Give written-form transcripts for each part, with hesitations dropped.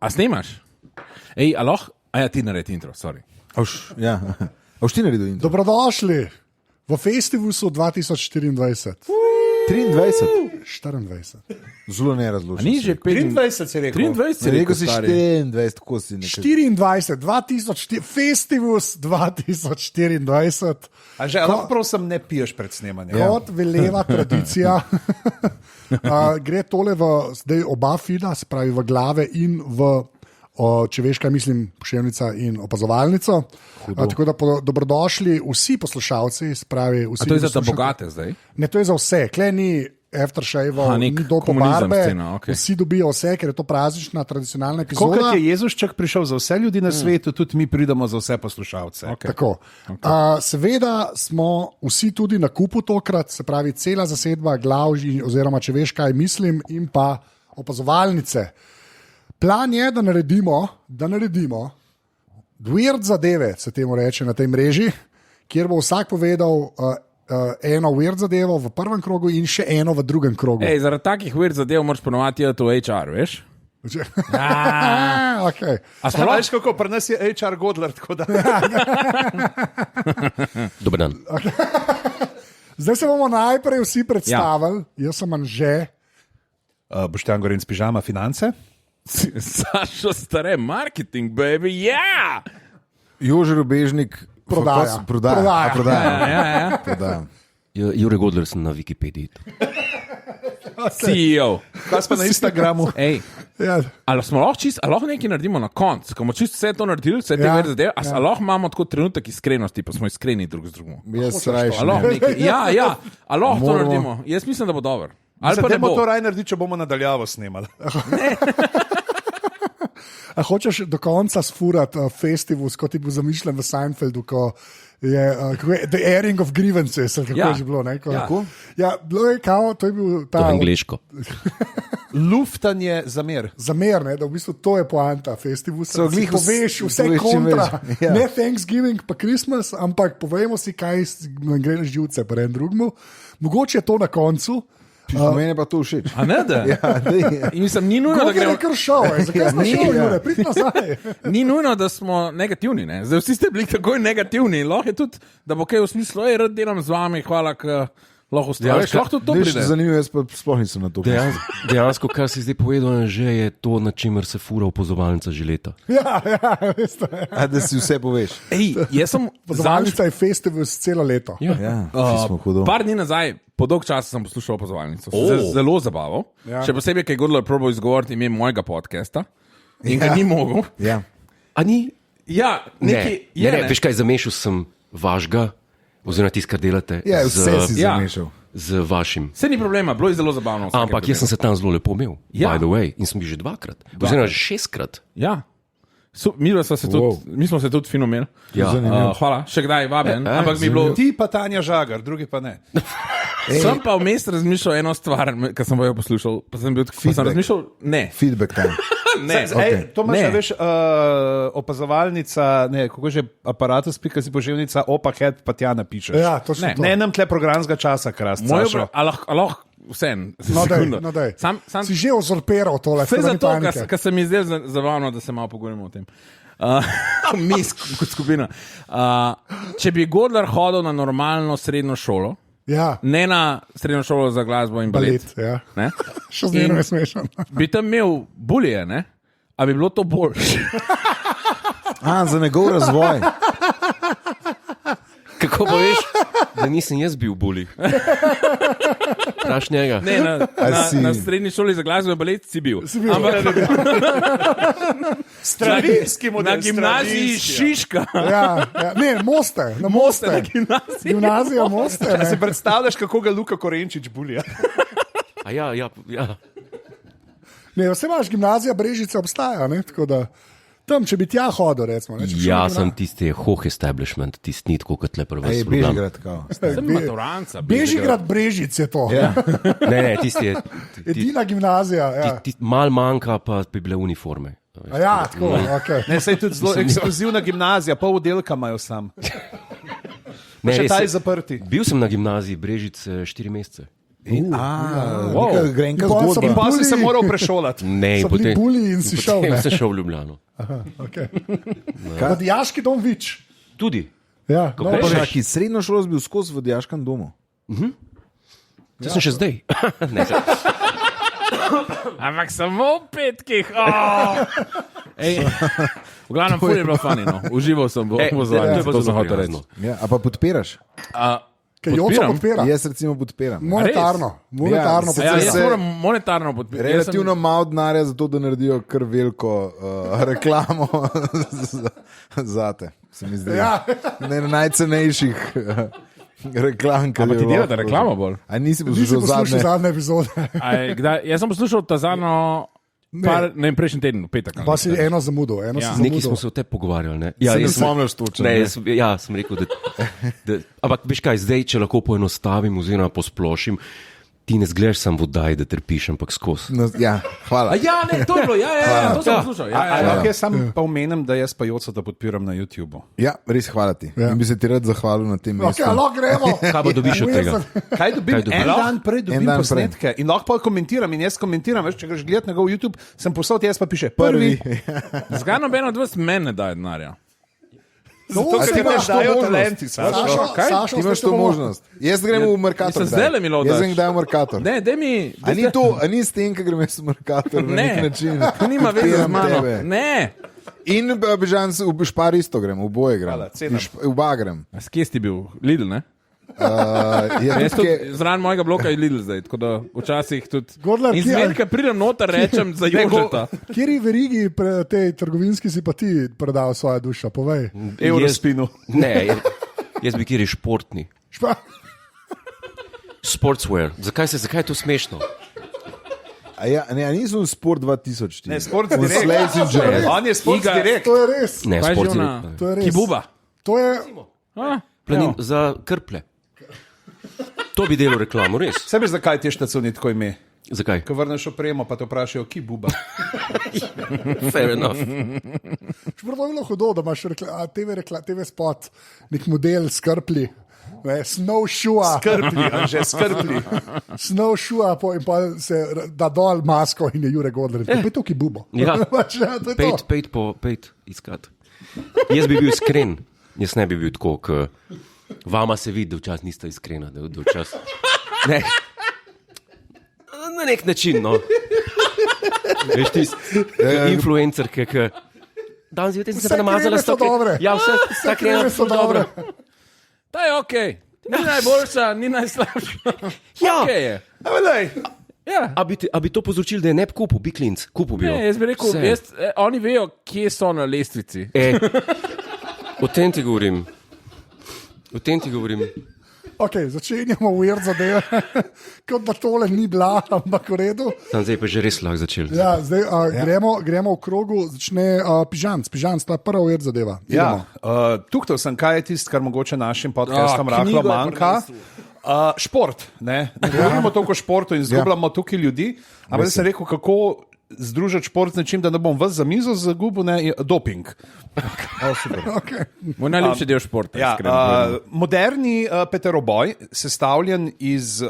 A snemaš? Ej, a lahko? A ja, ti naredi intro, sorry. Ja. Už ti naredil intro? Dobrodošli v Festivusu 2024. 23. 24. Zelo nerazložen. Ni že 23 si rekel. 23 si Rekel si stari. 24, tako si nekaj. 24, 2004, Festivus 2024. A že, lahko prosim, ne piješ pred snemanjem. Kot veleva tradicija, gre tole zdaj oba fida, se pravi v glave in v čeveška, mislim, poševnica in opazovalnico. Tako da dobrodošli vsi poslušalci. Spravi, vsi A to je za bogate zdaj? Ne, to je za vse. Kle ni aftershaveov, ni do komunizem pobarbe. scena, okej. Vsi dobijo vse, ker je to praznična, tradicionalna Kot epizoda. je Jezušček prišel za vse ljudi na svetu, tudi mi pridemo za vse poslušalce. Okay. Tako. Seveda smo vsi tudi na kupu tokrat, se pravi cela zasedba glav oziroma čeveška, mislim, in pa opazovalnice. Plan je, da naredimo weird zadeve, se temu reče na tej mreži, kjer bo vsak povedal eno weird zadevo v prvem krogu in še eno v drugem krogu. Ej, zaradi takih weird zadev moraš ponovati to HR, veš? Okay. A smo Veš, kako pri nas je HR Godler, tako da. Dober dan. Zdaj se bomo najprej vsi predstavili. Jaz sem Anže. Boštjan Gorenc, pižama, finance. Sašo stare, marketing, baby, yeah! Jože Rubežnik. Prodaja. Prodaja. Jure Godler sem na Wikipediji. CEO. Kaj pa na Instagramu? Ej, Ja. ali smo lahko nekaj naredimo na koncu, ko bomo čisto vse to naredili, vse te Ja, weird zadeve, a lahko imamo tako trenutek iskrenosti, pa smo iskreni drug z drugim. Jaz rajši. Ja, a lahko to Moramo. naredimo. Jaz mislim, da bo dobro. Ali pa ne Zdaj bomo bo. to raj narediti, če bomo nadaljavo snemali. A hočeš do konca sfurati Festivus, kot je bil zamišljen v Seinfeldu, ko je The Airing of Grievances, ali kako Ja. je že bilo. Ne? Ja. Ja, bilo je kao, to je bil To ta je angliško. Luftanje zamer. zamer, ne, da v bistvu to je poanta Festivusa. So Da si glih poveš vse poveš čim kontra. več. Ja. Ne Thanksgiving pa Christmas, ampak povemo si, kaj nam gre na živce pri enem drugemu. Mogoče je to na koncu. Meni pa to všeč. A ne, da? Ja, dej. In mislim, ni nujno, da Kako je gremo. kar šel, zakaj smo šel, Jure, prid nazaj. Ni nujno, da smo negativni. Ne? Zdaj vsi ste bili takoj negativni. Lahko je tudi, da bo kaj v smislu, rad delam z vami, hvala, ker lahko ustvarjaš. Lahko tudi to Veš, pride. zanimivo, jaz pa sploh nisem na to. Dejansko, kar si zdaj povedal, že je to, na čimer se fura opozovalnica že leta. Ja, veste. A da si vse poveš. Ej, jaz sem Pozvalnica je Festivus celo leto. Ja, vsi smo hudo. par dni nazaj, po dolg časa sem poslušal opazovalnico. Zelo zabaval. Ja. Še posebej, ker je Godler probal izgovoriti ime mojega podcasta in ga ni mogel. Ja. A ni? Ja, nekaj je. Ne, veš kaj, zamešal sem vašega, oziroma tisto, kar delate, Ja, vse si Ja. zamešal. z vašim. Vse ni problema, bilo je zelo zabavno. v vsakem Ampak jaz sem primeru. se tam zelo lepo imel, Ja. by the way, in sem bil že dvakrat, oziroma že 6-krat. Ja. Mi smo se tudi fino imeli. Ja. Hvala, še kdaj vabljen. Ja, Ampak mi je bilo. Ti pa Tanja Žagar, drugi pa ne. Sem pa vmes razmišljal eno stvar, ker sem jo poslušal. Pa sem razmišljal, ne. Feedback time. Ne, Ej, to imaš, Ne. veš, opazovalnica, ne, kako že aparatus.si poživnica, opa, head, pa tja napišeš. Ja, točno Ne, to. Ne nam tle programskega časa, krast. a lahko vsem. No, daj. Sam Si že uzurpiral tole, Vse tako da ni zato, panike. ker se mi zdaj zabavno, da se malo pogovorimo o tem. Mi kot skupina. Če bi Godler hodil na normalno srednjo šolo, Ja, ne na srednjo šolo za glasbo in balet, balet, ja. ne, Še zmerno je smešno. bi tam imel bulje, ne? A bi bilo to boljše? Za njegov razvoj. Kako pa veš, da nisem jaz bil bully? Praš njega. Ne, si- na srednji šoli za glasbo in balet si bil. Si bil. Ampak Stravinski model. na gimnaziji stravinski, Šiška. Ja, ne, Moste, na Moste. Na gimnaziji. Gimnazija Moste. Ja. Ne. Si predstavljaš, kako ga Luka Korenčič bulja? A ja. Ne, vse imaš, gimnazija Brežice obstaja, ne, tako da tam, če bi tja hodil, recimo. Ne, če bi šel Ja, na sem tisti hoh establishment, tisti ni tako kot le prvi Ej, program. Bežigrad, kao. Sem maturanca. Bežigrad Brežic je to. Ja. Ne, tisti je. Edina gimnazija. Ja, Mal manjka, pa bi bile uniforme. a ja tako, okay. Ne, sej tudi zelo ekskluzivna gimnazija, pol oddelka imajo sam. Ne, Še res, taj zaprti. bil sem na gimnaziji Brežice 4 mesece. Neka grenka In pol so zgodba. bili Pa si se Buli. moral prešolati. Ne, So bili buli in si šel. Potem Ne? sem šel v Ljubljano. Okay. Dijaški dom Vič. Tudi. Ja, no, Kako pa še? Čaki, srednjo šolo si bil skozi v dijaškem domu. To sem še zdaj. Ne, Ampak samo v petkih. Oh! Ej, v glavnem, ful je bilo fani, no. Užival sem v to je opozorovanju, pa to sem zelo hotel reči. prijazno. Ja, a pa podpiraš? Ker Joco Podpiram. podpira. Jaz recimo podpiram. Monetarno Ja, podpira. Ja, jaz Se- moram monetarno podpirati. Relativno malo denarja za to, da naredijo kar veliko reklamo zate. Se mi zdi. Ja. Ne najcenejših reklam. Ampak ti delate reklamo bolj? A nisi Nisi poslušal poslušal zadnje? zadnje epizode. Jaz sem poslušal Tazano prejšnji teden, v petek. Pa si eno zamudil. Ja. Nekaj smo se o tem pogovarjali. Ne? Se ne jaz sem- spomniš točno, Ne, ne? sem rekel, ampak veš kaj, zdaj, če lahko poenostavim oziroma posplošim, ti ne zgledaš sam v oddaji, da trpiš, ampak skozi. No, ja, hvala. Ja, ne, to je bilo, to sem poslušal. Lahko jaz sam pa omenim, da jaz pa Joco da podpiram na YouTubu. Ja, res hvala ti. Ja. In bi se ti rad zahvalil na tem mestu. Okay, lahko gremo. Kaj pa dobiš od tega? Kaj dobim? Kaj dobim? En dan prej dobim En dan posnetke in lahko pa komentiram in jaz komentiram, veš, če greš gledati njegov YouTube, sem poslal, jaz pa piše prvi. Zakaj noben od vas meni ne daje denarja? No, Ker si ti imaš to dajo možnost. talenti, Sašo, Kaj? Sašo, Ti imaš zdaj to te bomo- možnost. Jaz grem v Mercator. Mislim, zdajle mi lahko Jaz daš. grem kdaj v Mercator. Ne, daj mi. A ni to, a ni s tem, ki grem jaz v Mercator na nek Ne, način. to nima veze z Podpiram mano. tebe. Ne. In Bežan, v Špar isto grem, v boje grem. Hvala, cenim. V Ba grem. A s kje si bil? Lidl, ne? Je Jaz tudi, tudi zraven mojega bloka je Lidl zdaj, tako da včasih tudi. Gordler, In kje- zmeraj, ko pridem noter, rečem za Jožeta. Kjeri verigi tej trgovinski si pa ti predal svojo dušo? Povej. Eurospinu. Ne, jaz bi kjer športni. Špa- Sportswear. Zakaj je to smešno? a nisem v Sport 2000. Ne, Sport V Direct. Slaves in Jazz. On je Sport Iga- Direct. To je res. Ne, Kaj je že sportswear. ona? To je res. Kibuba. To je, Planin za krple. To bi delo reklamo, res. Sebe, zakaj ti štacuni tako ime? Zakaj? Ko vrneš opremo, pa te vprašajo, ki buba. Fair enough. športo je bilo hudo, da imaš TV spot, nek model skrpli. Snowshoe, Skrpli, že skrpli. snowshoe, in pa se da dol masko in je Jure Godler. To je to, ki bubo. Ja. Pač, ja, to je to. Pejt iskat. Jaz bi bil iskren, jaz ne bi bil tako, k vama se vidi, da včasih niste iskrena, da včasih. Ne. Na nek način, no. Veš, ti influencer, ki. Danes zjutraj sem se Vse pa namazala kreme so dobre. Ja, vse kreme kreme so dobre. Ta je ok. Ni najboljša, ni najslabša. Ja. Okay je. Ja. A bi to povzročili, da je ne bi kupil, bi klinc, kupil bi jo. Ne, jaz bi rekel, oni vejo, kje so na lestvici. O tem ti govorim. O tem ti govorim. Okay, začenjamo weird zadeve, kot da tole ni bila, ampak v redu. Tam zdaj pa že res lahko začeli. Ja, zdaj gremo v krogu, začne Pižanc, to je prva weird zadeva. Ja, tukaj sem, kaj je tisto, kar mogoče našim podcastom rahlo manjka. Šport. Ne govorimo toliko o športu in zgubljamo tukaj ljudi. Ampak jaz sem rekel, kako združiti šport z nečim, da ne bom vas za mizo zagubil, ne, doping. Okay. Moj najljubši del športa. Ja, iskreno povedano. moderni peteroboj, sestavljen iz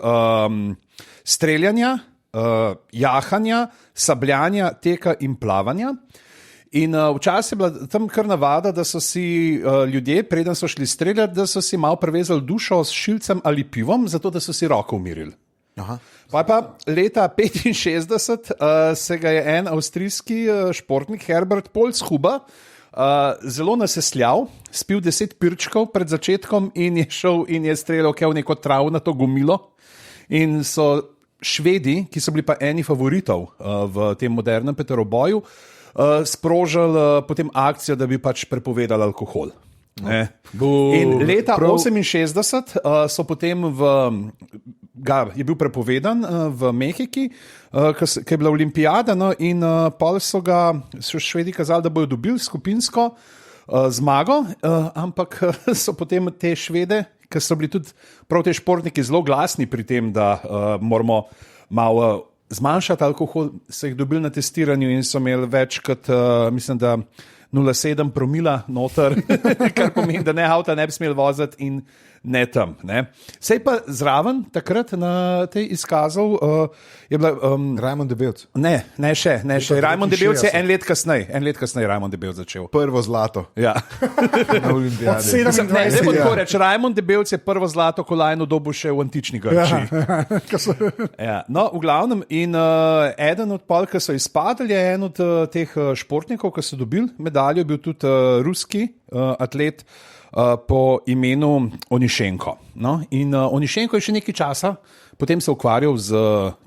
streljanja, jahanja, sabljanja, teka in plavanja. In včasih je bila tam kar navada, da so si ljudje, preden so šli streljati, da so si malo prevezali dušo s šilcem ali pivom, zato da so si roko umirili. Pa leta 1965 se ga je en avstrijski športnik Herbert Polshuber zelo nasesljal, spil 10 pirčkov pred začetkom in je šel in je streljal v neko travnato gomilo. In so Švedi, ki so bili pa eni favoritov v tem modernem peteroboju, sprožili potem akcijo, da bi pač prepovedali alkohol. In leta 1968 so potem je bil prepovedan v Mehiki, ki je bila olimpijada, no, in pol so Švedi kazali, da bodo dobili skupinsko zmago, ampak so potem te Švede, ki so bili tudi prav te športniki zelo glasni pri tem, da moramo malo zmanjšati alkohol, so jih dobili na testiranju in so imeli več kot, mislim, da 0,7 promila noter, kar pomeni, da ne avta ne bi smeli voziti in ne tam. Ne. Sej pa zraven, takrat na tej izkazal je bila. Rajmond Debelc. Ne še. Rajmond neki Debelc je 60. en let kasneje Rajmond Debelc začel. Prvo zlato Ja. na olimpijadi. 27. Ne bo tako reči, Rajmond Debelc je prvo zlato kolajno dobil še v antični Grčiji. Ja. No, v glavnem, in eden od pol, ki so izpadli, je en od teh športnikov, ki so dobili medaljo, bil tudi ruski atlet po imenu Onišenko. No? In Onišenko je še nekaj časa potem se ukvarjal z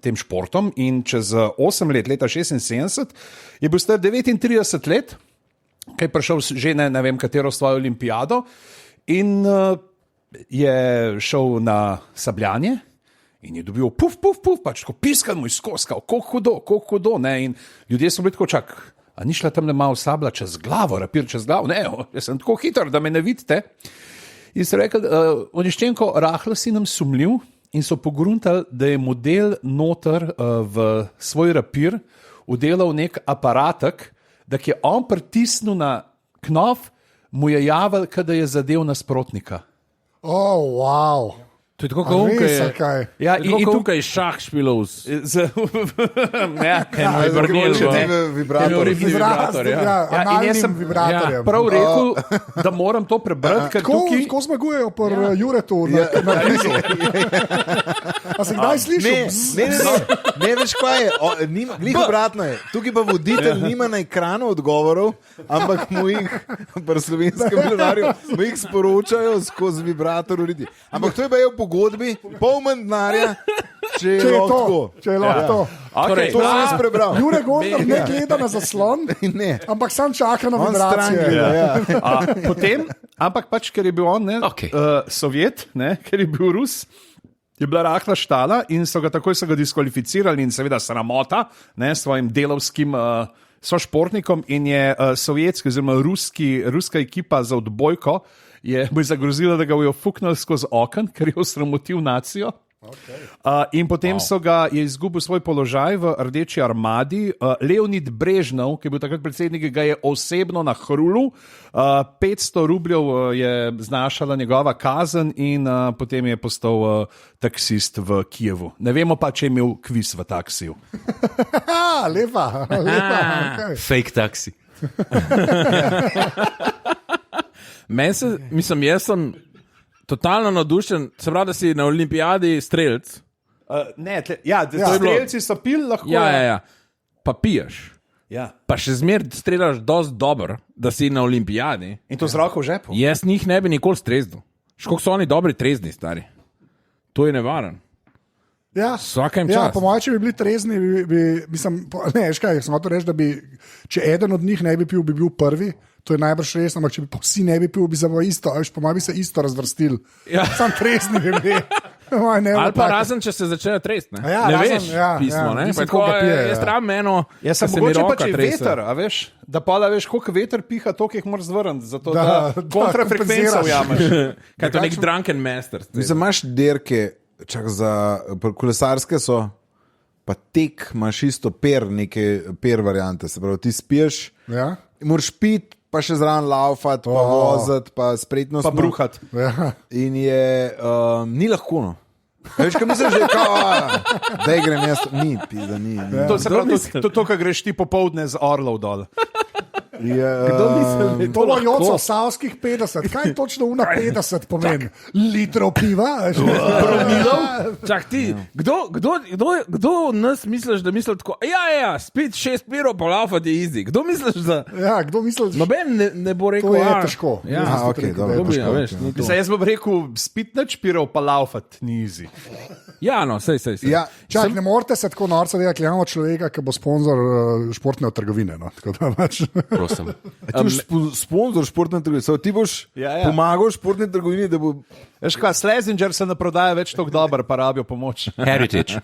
tem športom in čez 8 let, leta 76, je bil star 39 let, ki je prišel že ne vem katero svojo olimpijado in je šel na sabljanje. In je dobil puf, pač tako piskan mu izkoskal, koliko hudo, ne, in ljudje so bili tako čak, a ni šla tam ne malo sabla čez glavo, rapir čez glavo, ne, jaz sem tako hiter, da me ne vidite. In so rekli, Oniščenko, rahlo si nam sumljiv in so pogruntali, da je model noter v svoj rapir vdelal nek aparatek, da ki je on pritisnil na knof, mu je javil, kada je zadev nasprotnika. Wow. To je tako, kot je. Ja, in tukaj je šah špilov. Vibrator. Vibratorjem. Prav rekel, da moram to prebrati, ker tukaj... Ko zmagujejo po Juretu na krizu. A si kdaj slišal? Ne, veš kaj je, glih obratno je. Tukaj pa voditelj nima na ekranu odgovorov, ampak mu jih, pri slovenskem gledarju, mu jih sporočajo skozi vibrator ljudi. Ampak to je pa je v pogodbi, pol manj denarja, če je lahko. Če je lahko. Okay. To sem jaz prebral. Jure Gondar ne gleda na zaslon, ampak sam čaka na vibracije. Potem, ampak pač, ker je bil on Sovjet, ker je bil Rus, je bila rahla štala in so ga takoj diskvalificirali in seveda sramota s svojim delovskim sošportnikom in je sovjetski oziroma ruska ekipa za odbojko je zagrozila, da ga bojo fuknili skozi okno, ker je osramotil nacijo. Okay. In potem je izgubil svoj položaj v Rdeči armadi. Leonid Brežnov, ki je bil takrat predsednik, ga je osebno nahrulil. 500 rubljev je znašala njegova kazen in potem je postal taksist v Kijevu. Ne vemo pa, če je imel kviz v taksiju. Lepa. Okay. Fake taksi. Jaz sem totalno navdušen, se pravi, da si na olimpijadi strelc. Strelci so pil lahko. Ja. Pa piješ. Ja. Pa še zmeraj strelaš dosti dobro, da si na olimpijadi. In to z roko v žepu. Jaz njih ne bi nikoli streznil. Školiko so oni dobri trezni, stari. To je nevaren. Ja, po mojem, če bi bili trezni, če eden od njih ne bi pil, bi bil prvi. To je najbrž res, ampak če bi vsi ne bi pil, bi se bilo isto. Po mojem bi se isto razvrstil. Ja. Sam trezni bi bili. Ali pa razen, če se začnejo tresti. Ne veš, pismo. Jaz rabim eno, da se mi roka trese. Veter, a veš, da pa da veš, koliko veter piha, toliko jih moraš zvrniti, zato da kontrafrekvenco ujameš. Kaj to nek drunken master? Mislim, imaš derke, čak za kolesarske so, pa tek imaš isto per variante, se pravi, ti spiješ, moraš piti, pa še zraven laufati, pa voziti, pa spretnost. Pa bruhati. In je, ni lahko, no. Veš, kaj misliš, že da grem jaz, ni, pizda, ni. To se pravi, to, kar greš ti popoldne z Orlov dol. Kdo misli? To je joco savskih 50. Kaj točno una 50 pomeni? Litrov piva? Promilov? Čak ti, kdo nas misliš, da misli tako, spet 6 pirov pa laufati easy. Kdo misliš, da... Ja, kdo misliš? Noben ne bo rekel, to je težko. Jaz bom rekel, spet nič pirov pa laufati ni easy. Ja, no, sej. Ja. Čak, ne morate se tako norca delati, imamo človeka, ki bo sponzor športne trgovine. No? Tako da pač... Sponzor športne trgovine. Ti boš pomagal športne trgovini, da bo... Veš kaj, Slesinger se ne prodaja več tako dobro, pa rabijo pomoč. Heritage.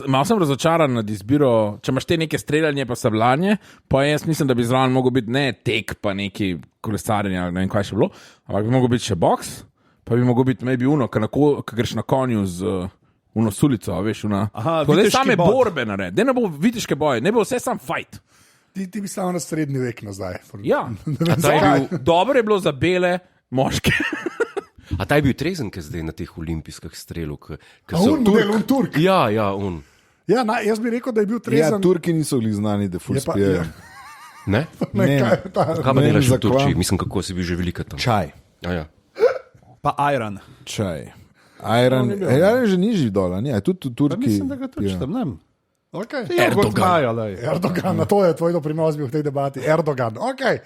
Malo sem razočaran nad izbiro, če imaš te neke streljanje pa sabljanje, pa jaz mislim, da bi zraven mogel biti ne tek pa neki kolesarjenje ali ne vem kaj še bilo, ampak bi mogel biti še boks, pa bi mogel biti maybe uno, ki greš na konju z uno sulico, veš, same borbe naredi, da ne bo vitiške boje, ne bo vse sam fight. Ti bi stal na srednji vek nazaj. Ja, Ta je bil, dobro je bilo za bele moške. a ta je bil trezen, ki je zdaj na teh olimpijskih strelov. On model, on Turk. Ja, on. Ja, jaz bi rekel, da je bil Ja, trezen. Turki niso bili znani, da ful Je pa- spijejo. ja. Ne? Ne, Ne. kaj je ta? Kaj pa Ne vem, delaš v za kva. Turčiji? Mislim, kako si bil že velika tam. Čaj. Ja. Pa Iran. Čaj. Iron že ni živ dol, ne? Tudi Turki. Mislim, da ga tudi tam ne. Okay. Erdogan, na to je tvoj doprinos bil v tej debati. Erdogan, ok.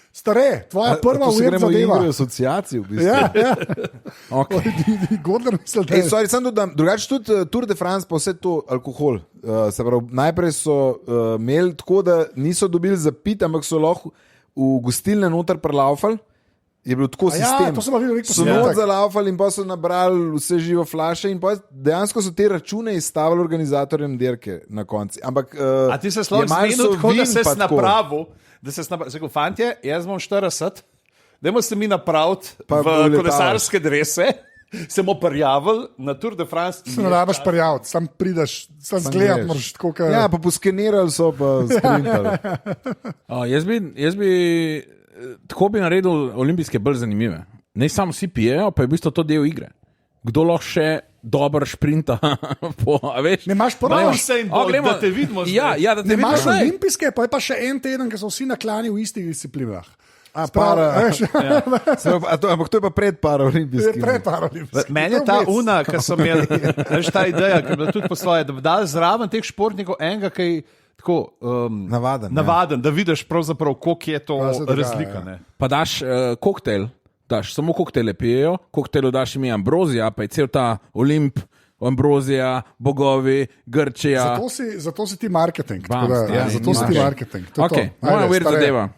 Stare, tvoja prva se ujeta gremo zadeva. igro asociacij, v bistvu. Ja, ja. Okay. Godler misli, da Ej, je. sorry, samo dodam, drugače tudi Tour de France, pa vse to alkohol. Se pravi, najprej so imeli tako, da niso dobili zapit, ampak so lahko v gostilne noter prelaufali. Je bil tako Ja, sistem. to sem pa videl nek So posnetek. not zalaufali in pa so nabrali vse živo flaše in pa dejansko so te račune izstavili organizatorjem dirke na konci. Ampak A ti se sploh zmeniš, tako da se napravil, da se napravil, fantje, jaz bom 40, dajmo se mi napraviti Pa v letalo. kolesarske drese, se bomo prijavili na Tour de France. Se ne rabiš prijaviti, sam prideš, sam zgledati greš. moraš tako, kot Ja, pa poskenirali so, pa sprintali. Jaz bi tako bi naredil olimpijske bolj zanimive. Ne samo vsi pijejo, pa je v bistvu to del igre. Kdo lahko še dobro šprinta? A veš? Ne imaš prvo. Usain Bolt, da te vidimo zdaj. Ja, da te Ne vidimo imaš zdaj. olimpijske, pa je pa še en teden, ki so vsi naklani v istih disciplinah. para. Veš, Ampak to je pa pred je paraolimpijskim. pred paraolimpijskim. Meni je ta una, ki so imeli, veš, ta ideja, ki je bila tudi po svoje, da bi dali zraven teh športnikov enega, ki je tako navaden, da vidiš pravzaprav, koliko je to Pa se dogaja, razlika. ja. Ne. Pa daš koktajl, daš samo koktejle pijejo, koktejlu daš ime Ambrozija, pa je cel ta Olimp, Ambrozija, bogovi, Grčija. Zato si ti marketing. tako Bam, da, ja, zato si ti imaš. marketing. To je to. Okay, moja Ajde, weird stare. zadeva.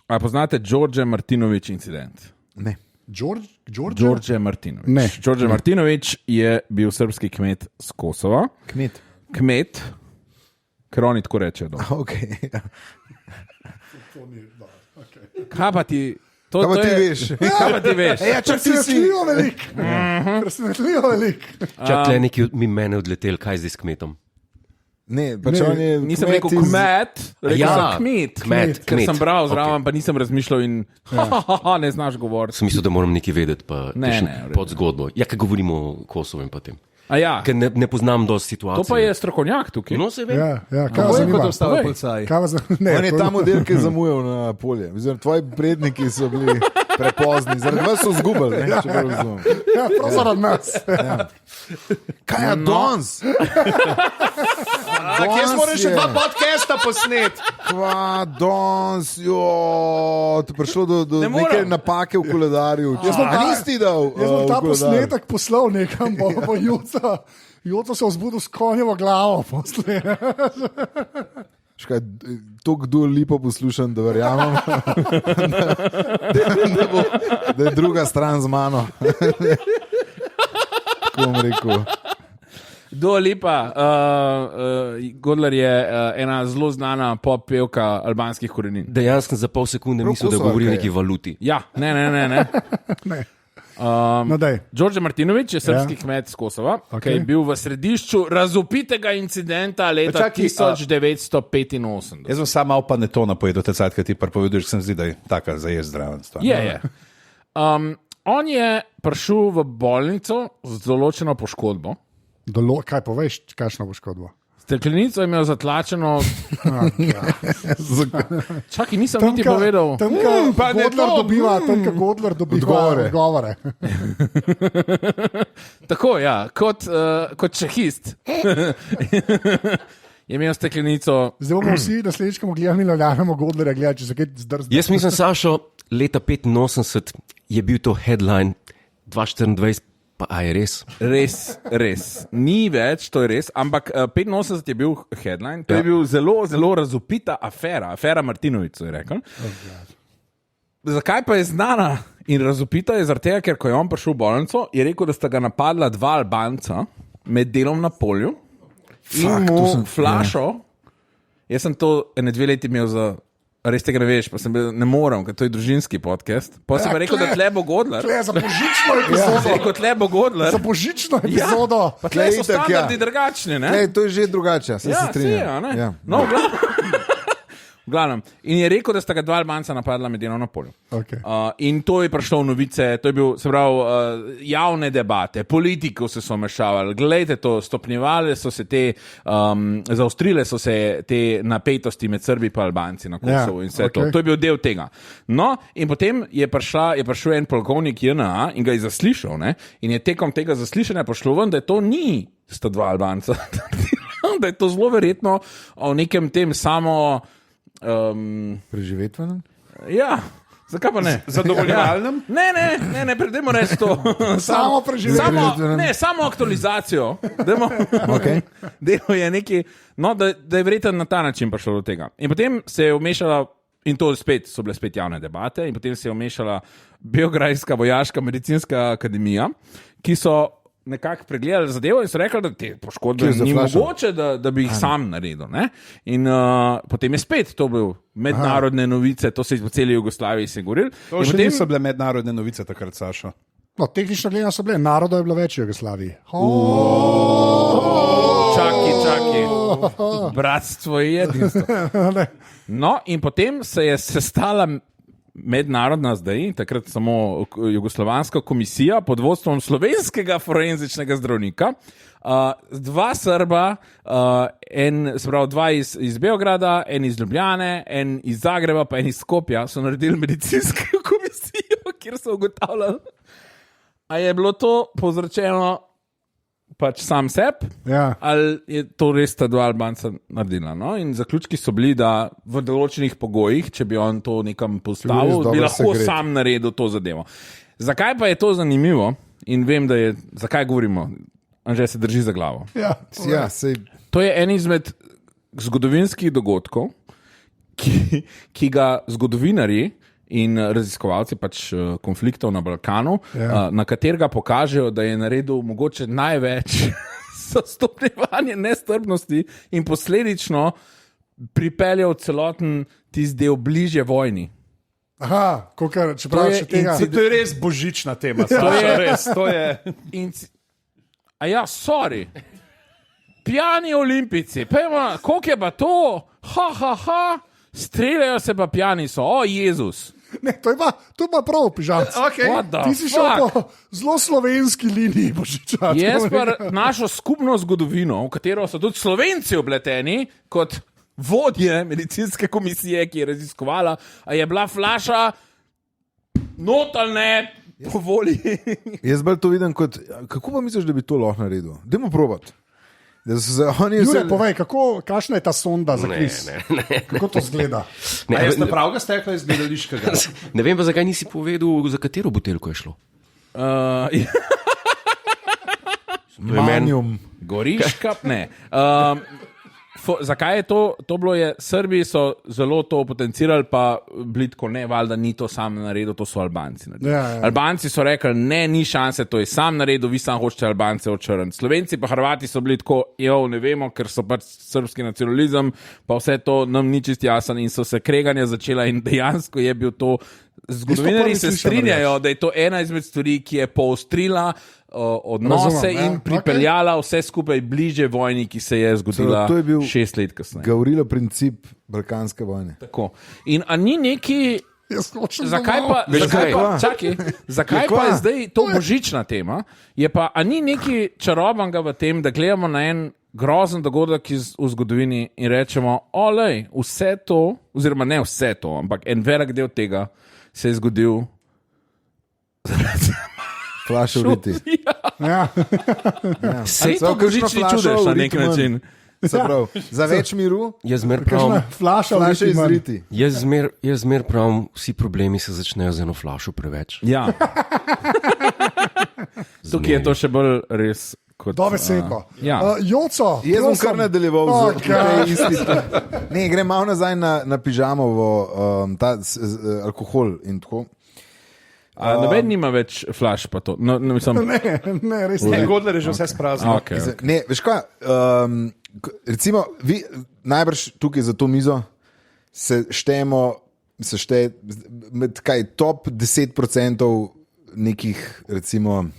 A poznate Đorđe Martinović incident? Ne. Đorđe Martinović. Ne. Đorđe Martinović je bil srpski kmet z Kosova. Kmet. Kmet, ker oni tako rečejo. Okay. Kaj pa ti? Kaj pa ti veš? Kaj pa ti veš? Ja, če si Presenetljivo velik. Presenetljivo velik. Čak, tle neki mi mene odletel, kaj zdaj s kmetom. Ne, pač Ne, on je Nisem kmet rekel kmet, rekel Ja, sem kmet. kmet, Ker sem bral okej. zraven, pa nisem razmišljal in ne znaš govoriti. Sem mislil, da moram nekaj vedeti, pa Ne, kakšen ne, v redu. pod zgodbo. Ja, kaj govorimo o Kosovu in potem. A ja, Ker ne poznam dosti situacije. to pa je strokovnjak tukaj. No, se ve. Ja, ja, kaj Kako vas je zanima? kot ostali Povej. policaji? Kaj vas zanima? Ne, On je to- ta model, ki je zamujal na polje. Mislim, tvoji predniki so bili prepozni, zaradi vas so zgubili. Ne, če prav razumem. Ja, prav zaradi nas. Kaj je danes? Kje smo še dva podcasta posnet? Kva danes, jo, to je prišlo do Ne morem. neke napake v koledarju. A nisi ti dal? Jaz bom ta v koledar? posnetek poslal nekam, bo Juca. Juca se je vzbudil s konjevo glavo. Škaj, to, kdo lepo poslušam, da verjamem, da je druga stran z mano. Tako bom rekel. Do lepa, Godler je ena zelo znana pop pevka albanskih korenin. Dejansko za pol sekunde Prav mislil, da Kosovarka govori o je. neki valuti. Ja, ne. Ne. No, daj. Đorđe Martinović je srpski Ja. kmet z Kosova, Ok. ki je bil v središču razvpitega incidenta leta Čakaj, 1985. Jaz sem samo malo panetona pojedel, te cajt, ki ti pripoveduješ, se mi zdi, da je taka zajezd zdraven. Je. On je prišel v bolnico z določeno poškodbo. Kaj poveš, kakšno poškodbo? Steklenico je imel zatlačeno. Čakaj, nisem niti Tamka- povedal. Tamka pa ne Godler to, dobiva, tamka Godler dobiva odgovore. Tako, ja, kot čehist. Je imel steklenico. Zdaj bomo vsi naslednjič, ko bomo gledali, gledamo Godlerja, gledati, če se kaj zdrzni. Jaz mislim, Sašo, leta 85 je bil to headline 2024, pa a je res? Res. Ni več, to je res, ampak 85 je bil headline, to je bil zelo, zelo razupita afera, afera Martinović, so je rekel. Zakaj pa je znana in razupita je zaradi tega, ker ko je on prišel v bolnico, je rekel, da sta ga napadla dva Albanca med delom na polju in mu flašo. Jaz sem to 2 leti imel za. Res tega ne veš, pa sem bil, ne morem, ker to je družinski podcast. Pa sem rekel, da tle bo Godler. Tle, za božično Sem epizodo. rekel, tle bo Godler. Za božično epizodo. Pa tle so Tle itak, standardi ja. drugačni, ne? Ne, to je že drugače, se Ja, strinjam. a ne? Ja. No, Glavnem. In je rekel, da sta ga 2 Albanca napadla medeno na polju. Okay. In to je prišlo v novice, to je bil, se pravi, javne debate, politiko se so mešavali, gledajte to, stopnjevale so se te, zaostrile so se te napetosti med Srbi in Albanci na Kosovu in vse to. To je bil del tega. No, in potem je prišel en polkovnik JNA in ga je zaslišal, ne? In je tekom tega zaslišanja pošlo ven, da to ni sta 2 Albanca, da je to zelo verjetno o nekem tem samo Preživetvenem? ja, zakaj pa ne? Zadovoljevalnem? Ne, predajmo reči to. Samo preživetje. Samo aktualizacijo. Okay. Delo je neki, no, da je verjetno na ta način prišlo do tega. In potem se je vmešala, in to so bile spet javne debate, in potem se je vmešala Beograjska vojaška medicinska akademija, ki so nekako pregledali zadevo in so rekli, da te poškodbe ni mogoče, da bi jih sam naredil. Ne? In potem je spet to bil mednarodne novice, to se je po celi Jugoslaviji se govoril. To še niso bile mednarodne novice takrat, Sašo. No, tehnično gledano so bile, narodov je bilo več v Jugoslaviji. Čaki. Bratstvo je jedinstvo. No, in potem se je sestala mednarodna zdaj, takrat samo jugoslovanska komisija pod vodstvom slovenskega forenzičnega zdravnika, 2 Srba, se pravi 2 iz Beograda, en iz Ljubljane, en iz Zagreba, pa en iz Skopja, so naredili medicinsko komisijo, kjer so ugotavljali, a je bilo to povzročeno pač sam sebi, ali je to res ta 2 Albanca naredila. No? In zaključki so bili, da v določenih pogojih, če bi on to nekam postavil, bi lahko sam naredil to zadevo. Zakaj pa je to zanimivo in vem, da je, zakaj govorimo, Anže se drži za glavo. To je en izmed zgodovinskih dogodkov, ki ga zgodovinarji in raziskovalci pač konfliktov na Balkanu, na katerega pokažejo, da je naredil mogoče največ za stopnjevanje nestrpnosti in posledično pripeljal celoten tisti del bližje vojni. Aha, čeprav še tega... To je res božična tema. To je... A ja, sorry. Pijani olimpijci, koliko je pa to? Streljajo se pa pijani so, Jezus. Ne, to je pa prav, pižamc. Okay. Ti si šel po zelo slovenski liniji, božičac. Jaz pa našo skupno zgodovino, v katero so tudi Slovenci obleteni, kot vodje medicinske komisije, ki je raziskovala, a je bila flaša not ali ne, po volji. Jaz bolj to vidim kot, kako pa misliš, da bi to lahko naredil? Dajmo probati. Jure, povej, kakšna je ta sonda za kviz? Ne. Kako to zgleda? Jaz na pravga stekla iz gledališkega. Ne vem pa, zakaj nisi povedal, za katero buteljko je šlo. Manium. Goriška, ne. Zakaj je to bilo? Srbi so zelo to potencirali, pa blitko ne, valjda ni to sam naredil, to so Albanci. Albanci so rekli, ni šanse, to je sam naredil, vi sam hočete Albance očrniti. Slovenci pa Hrvati so bili tako, ne vemo, ker so pač srbski nacionalizem, pa vse to nam ni čist jasen in so se kreganja začela in dejansko je bil to, zgodovinarji se strinjajo, da je to ena izmed stvari, ki je poostrila odnose in pripeljala vse skupaj bliže vojni, ki se je zgodila 6 let kasneje. Gavrilo princip balkanske vojne. Tako. In a ni neki... Zakaj pa je zdaj to božična tema? Je pa, a ni neki čarobnega v tem, da gledamo na en grozen dogodek v zgodovini in rečemo, olej, vse to, oziroma ne vse to, ampak en velik del tega se je zgodil flaša vriti. Sej to božični čudež na nek način. Za več miru, jaz zmer prav, flaša izriti. Jaz zmer prav, vsi problemi se začnejo z eno flašo preveč. Ja. Tukaj je to še bolj res kot... Dobesedno. Joco, jaz bom kar nadaljeval Ne, grem malo nazaj na pižamovo, ta alkohol in tako. Noben nima več flash pa to. No, mislim... Ne, res ne. Godler je že vse sprazno. Okay. Ne, veš kaj, recimo, vi najbrž tukaj za to mizo se šteje med top 10% nekih, recimo,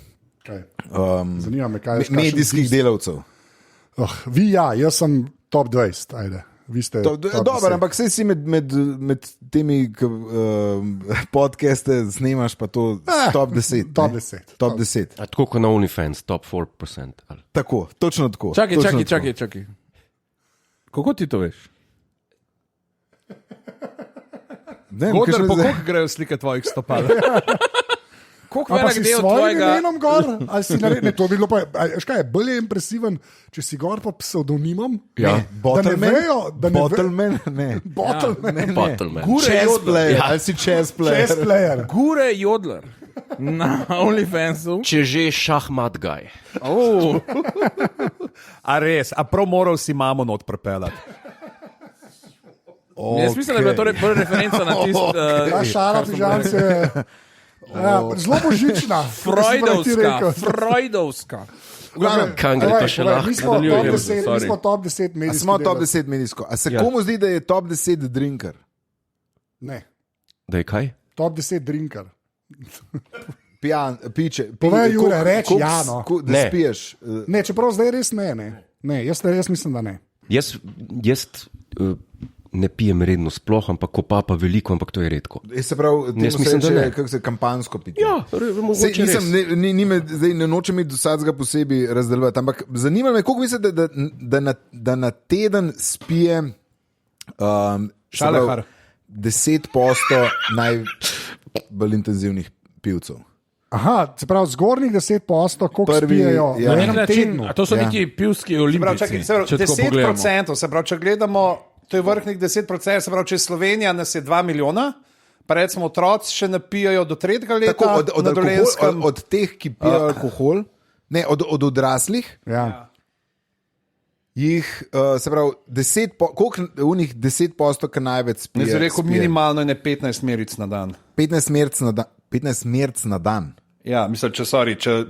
zanima me, kaj medijskih delavcev. Vi jaz sem top 20, ajde. Vi ste Dobro, ampak sej si med temi podcaste snemaš, pa to top 10. top 10. Top 10. Tako kot na OnlyFans, top 4%. Ali. Tako, točno tako. Čakaj. Kako ti to veš? Godler, po koliko grejo slike tvojih stopal? Koliko Pa velik si s del svojim tvojega... imenom gor, ali si naredil, ne, to bi bilo pa, škaj je, bolj je impresiven, če si gor pa pseudonimom, Ja. da ne vejo, da ne vejo, Bottleman, ne. Bottleman, Bottleman. Chess player, ali si chess player. chess player. Gure Jodler na OnlyFansu. Če že šahmat gaj. Oh. A res, a prav moral si mamo not prepeljati. Jaz mislim, da je bila to prva referenca na tisto. Ta šala pižamce je zelo božična. Freudovska. Kam gre to še lahko? Mi smo Nadaljuj, top Jezu, 10, mi sorry. smo top 10 medijskih. Smo top 10 medijsko. A se komu zdi, da je top 10 drinker? Ne, Da je kaj? top 10 drinker. Piče. Povej, Jure, reči ja, no. Da Ne. spiješ. Ne, čeprav zdaj res ne. Ne, jaz mislim, da ne. Jaz ne pijem redno sploh, ampak ko pa veliko, ampak to je redko. Se pravi, Jaz mislim, da ne. kako se kampansko piti. Ja, mogoče res. Zdaj ne nočem iti do vsakega posebej razdeljevati, ampak zanima me, koliko mislite, da na teden spije Šalehar. 10% najbolj intenzivnih pivcev. Aha, se pravi, zgornjih 10%, koliko Prvi, spijejo ja. v enem tednu. A to so Ja. neki pivski olimpijci. Se pravi, če tako pogledamo. 10%, se pravi, če gledamo, to je vrhnih 10%, se pravi, če je Slovenija nas je 2 milijona, pa recimo otroci še napijajo do 3. leta Tako, na Dolenjskem. od teh, ki pijejo alkohol, ne, od odraslih, Ja. jih, se pravi, koliko unih 10%, ki največ spije? Jaz bi rekel spije? minimalno ne 15 meric na dan. 15 merc na dan. Ja, mislim, če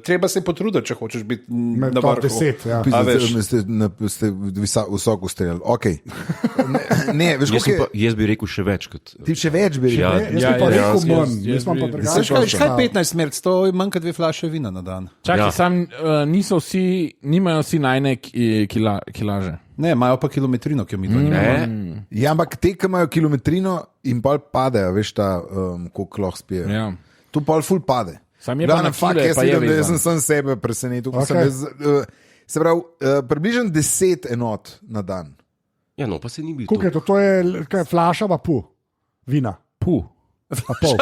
treba se potruditi, če hočeš biti Med na top vrhu. 10, ja. A veš. Ste visoko streljali. Okay. Ne, veš, Jaz bi rekel še več kot. ti še več bi rekel. Ja. Jaz bi pa rekel manj, jaz jaz imam pa bi- drugače. Veš kaj, postavil. kaj 15 meric, to je manj kot 2 flaše vina na dan. Čakaj, Ja. sam niso vsi, nimajo vsi najne kilaže. Ne, imajo pa kilometrino, ki jo mi to nimamo. Ja, ampak te, ki imajo kilometrino in pol padejo, veš, koliko lahko spijo. Ja. Tu pol ful pade. Sam je pa na kile, jaz pa je vidim, da vezan. sem sam sebe presenetil. Okay. Se pravi, približno 10 enot na dan. Ja, no, pa se ni bil. Koliko je to? To je kaj, flaša pa pu, vina. Puh. Pa pol.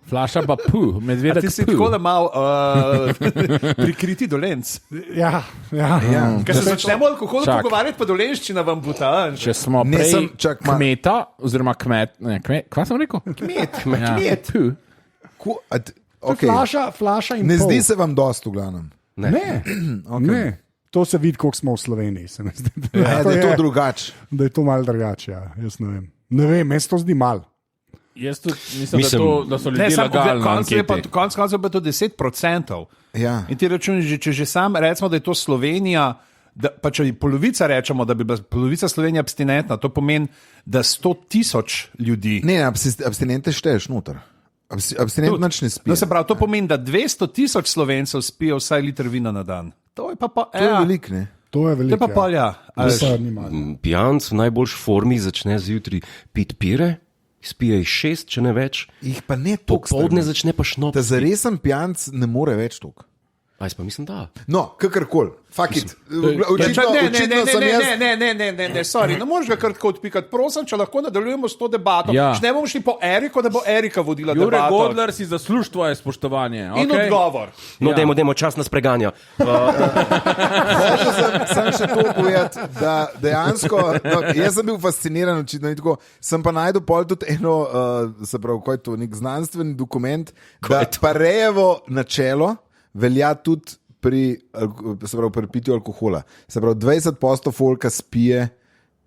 Flaša pa puh, A medvedek ti si puh. tako da mal prikriti dolenc. Ja, ja. Ker se začnemo alkohol Čak. pogovarjati, pa dolenščina vam bo ta. Če smo Ne, prej čak, kmeta, oziroma kva sem rekel? Kmet. Puh. Okay. Flaša in Ne pol. zdi se vam dost, v glavnem. Ne, ne. To se vidi, koliko smo v Sloveniji. Se mi zdi, Ja, da je to drugače. da je to malo drugače. Ja. Jaz ne vem. Ne vem, meni se to zdi malo. Jaz tudi mislim, da so Ne, ljudje samo lagali na konec je pa anketi. konec koncev pa to 10%. Ja. In ti računi, če že sam rečemo, da je to Slovenija, pa če polovica rečemo, da bi bila polovica Slovenije abstinentna, to pomeni, da 100.000 ljudi. Ne, abstinente šteješ noter. Abstinent nič ne spije. No, se pravi, to pomeni, da 200.000 Slovencev spijo vsaj liter vina na dan. To je pa To je veliko, ne? To je To veliko. je pa pol, ja. A veš. To ni malo. Pijanc v najboljši formi začne zjutraj piti pire, spije jih 6, če ne več, Jih pa ne toliko. popoldne začne pa šnop. Da za resen pijanc ne more več toliko. Aj, pa mislim, da. No, kakorkoli, fuck it. Ja, Očitno sem jaz. Ne, sorry, ne moreš ga kar tako odpikati. Prosim, če lahko nadaljujemo s to debato. Ja. Če ne bomo šli po Eriko, da bo Erika vodila Jure debato. Godler si zasluži tvoje spoštovanje. In okej? odgovor. No, dajmo, čas nas preganja. Hotel sem še to povedati, da dejansko, no, jaz sem bil fasciniran, očitno ni tako, sem pa najdel pol tudi eno, se pravi, kaj je to, nek znanstveni dokument, da Parejevo načelo velja tudi pri pitju alkohola. Se pravi, 20% folka spije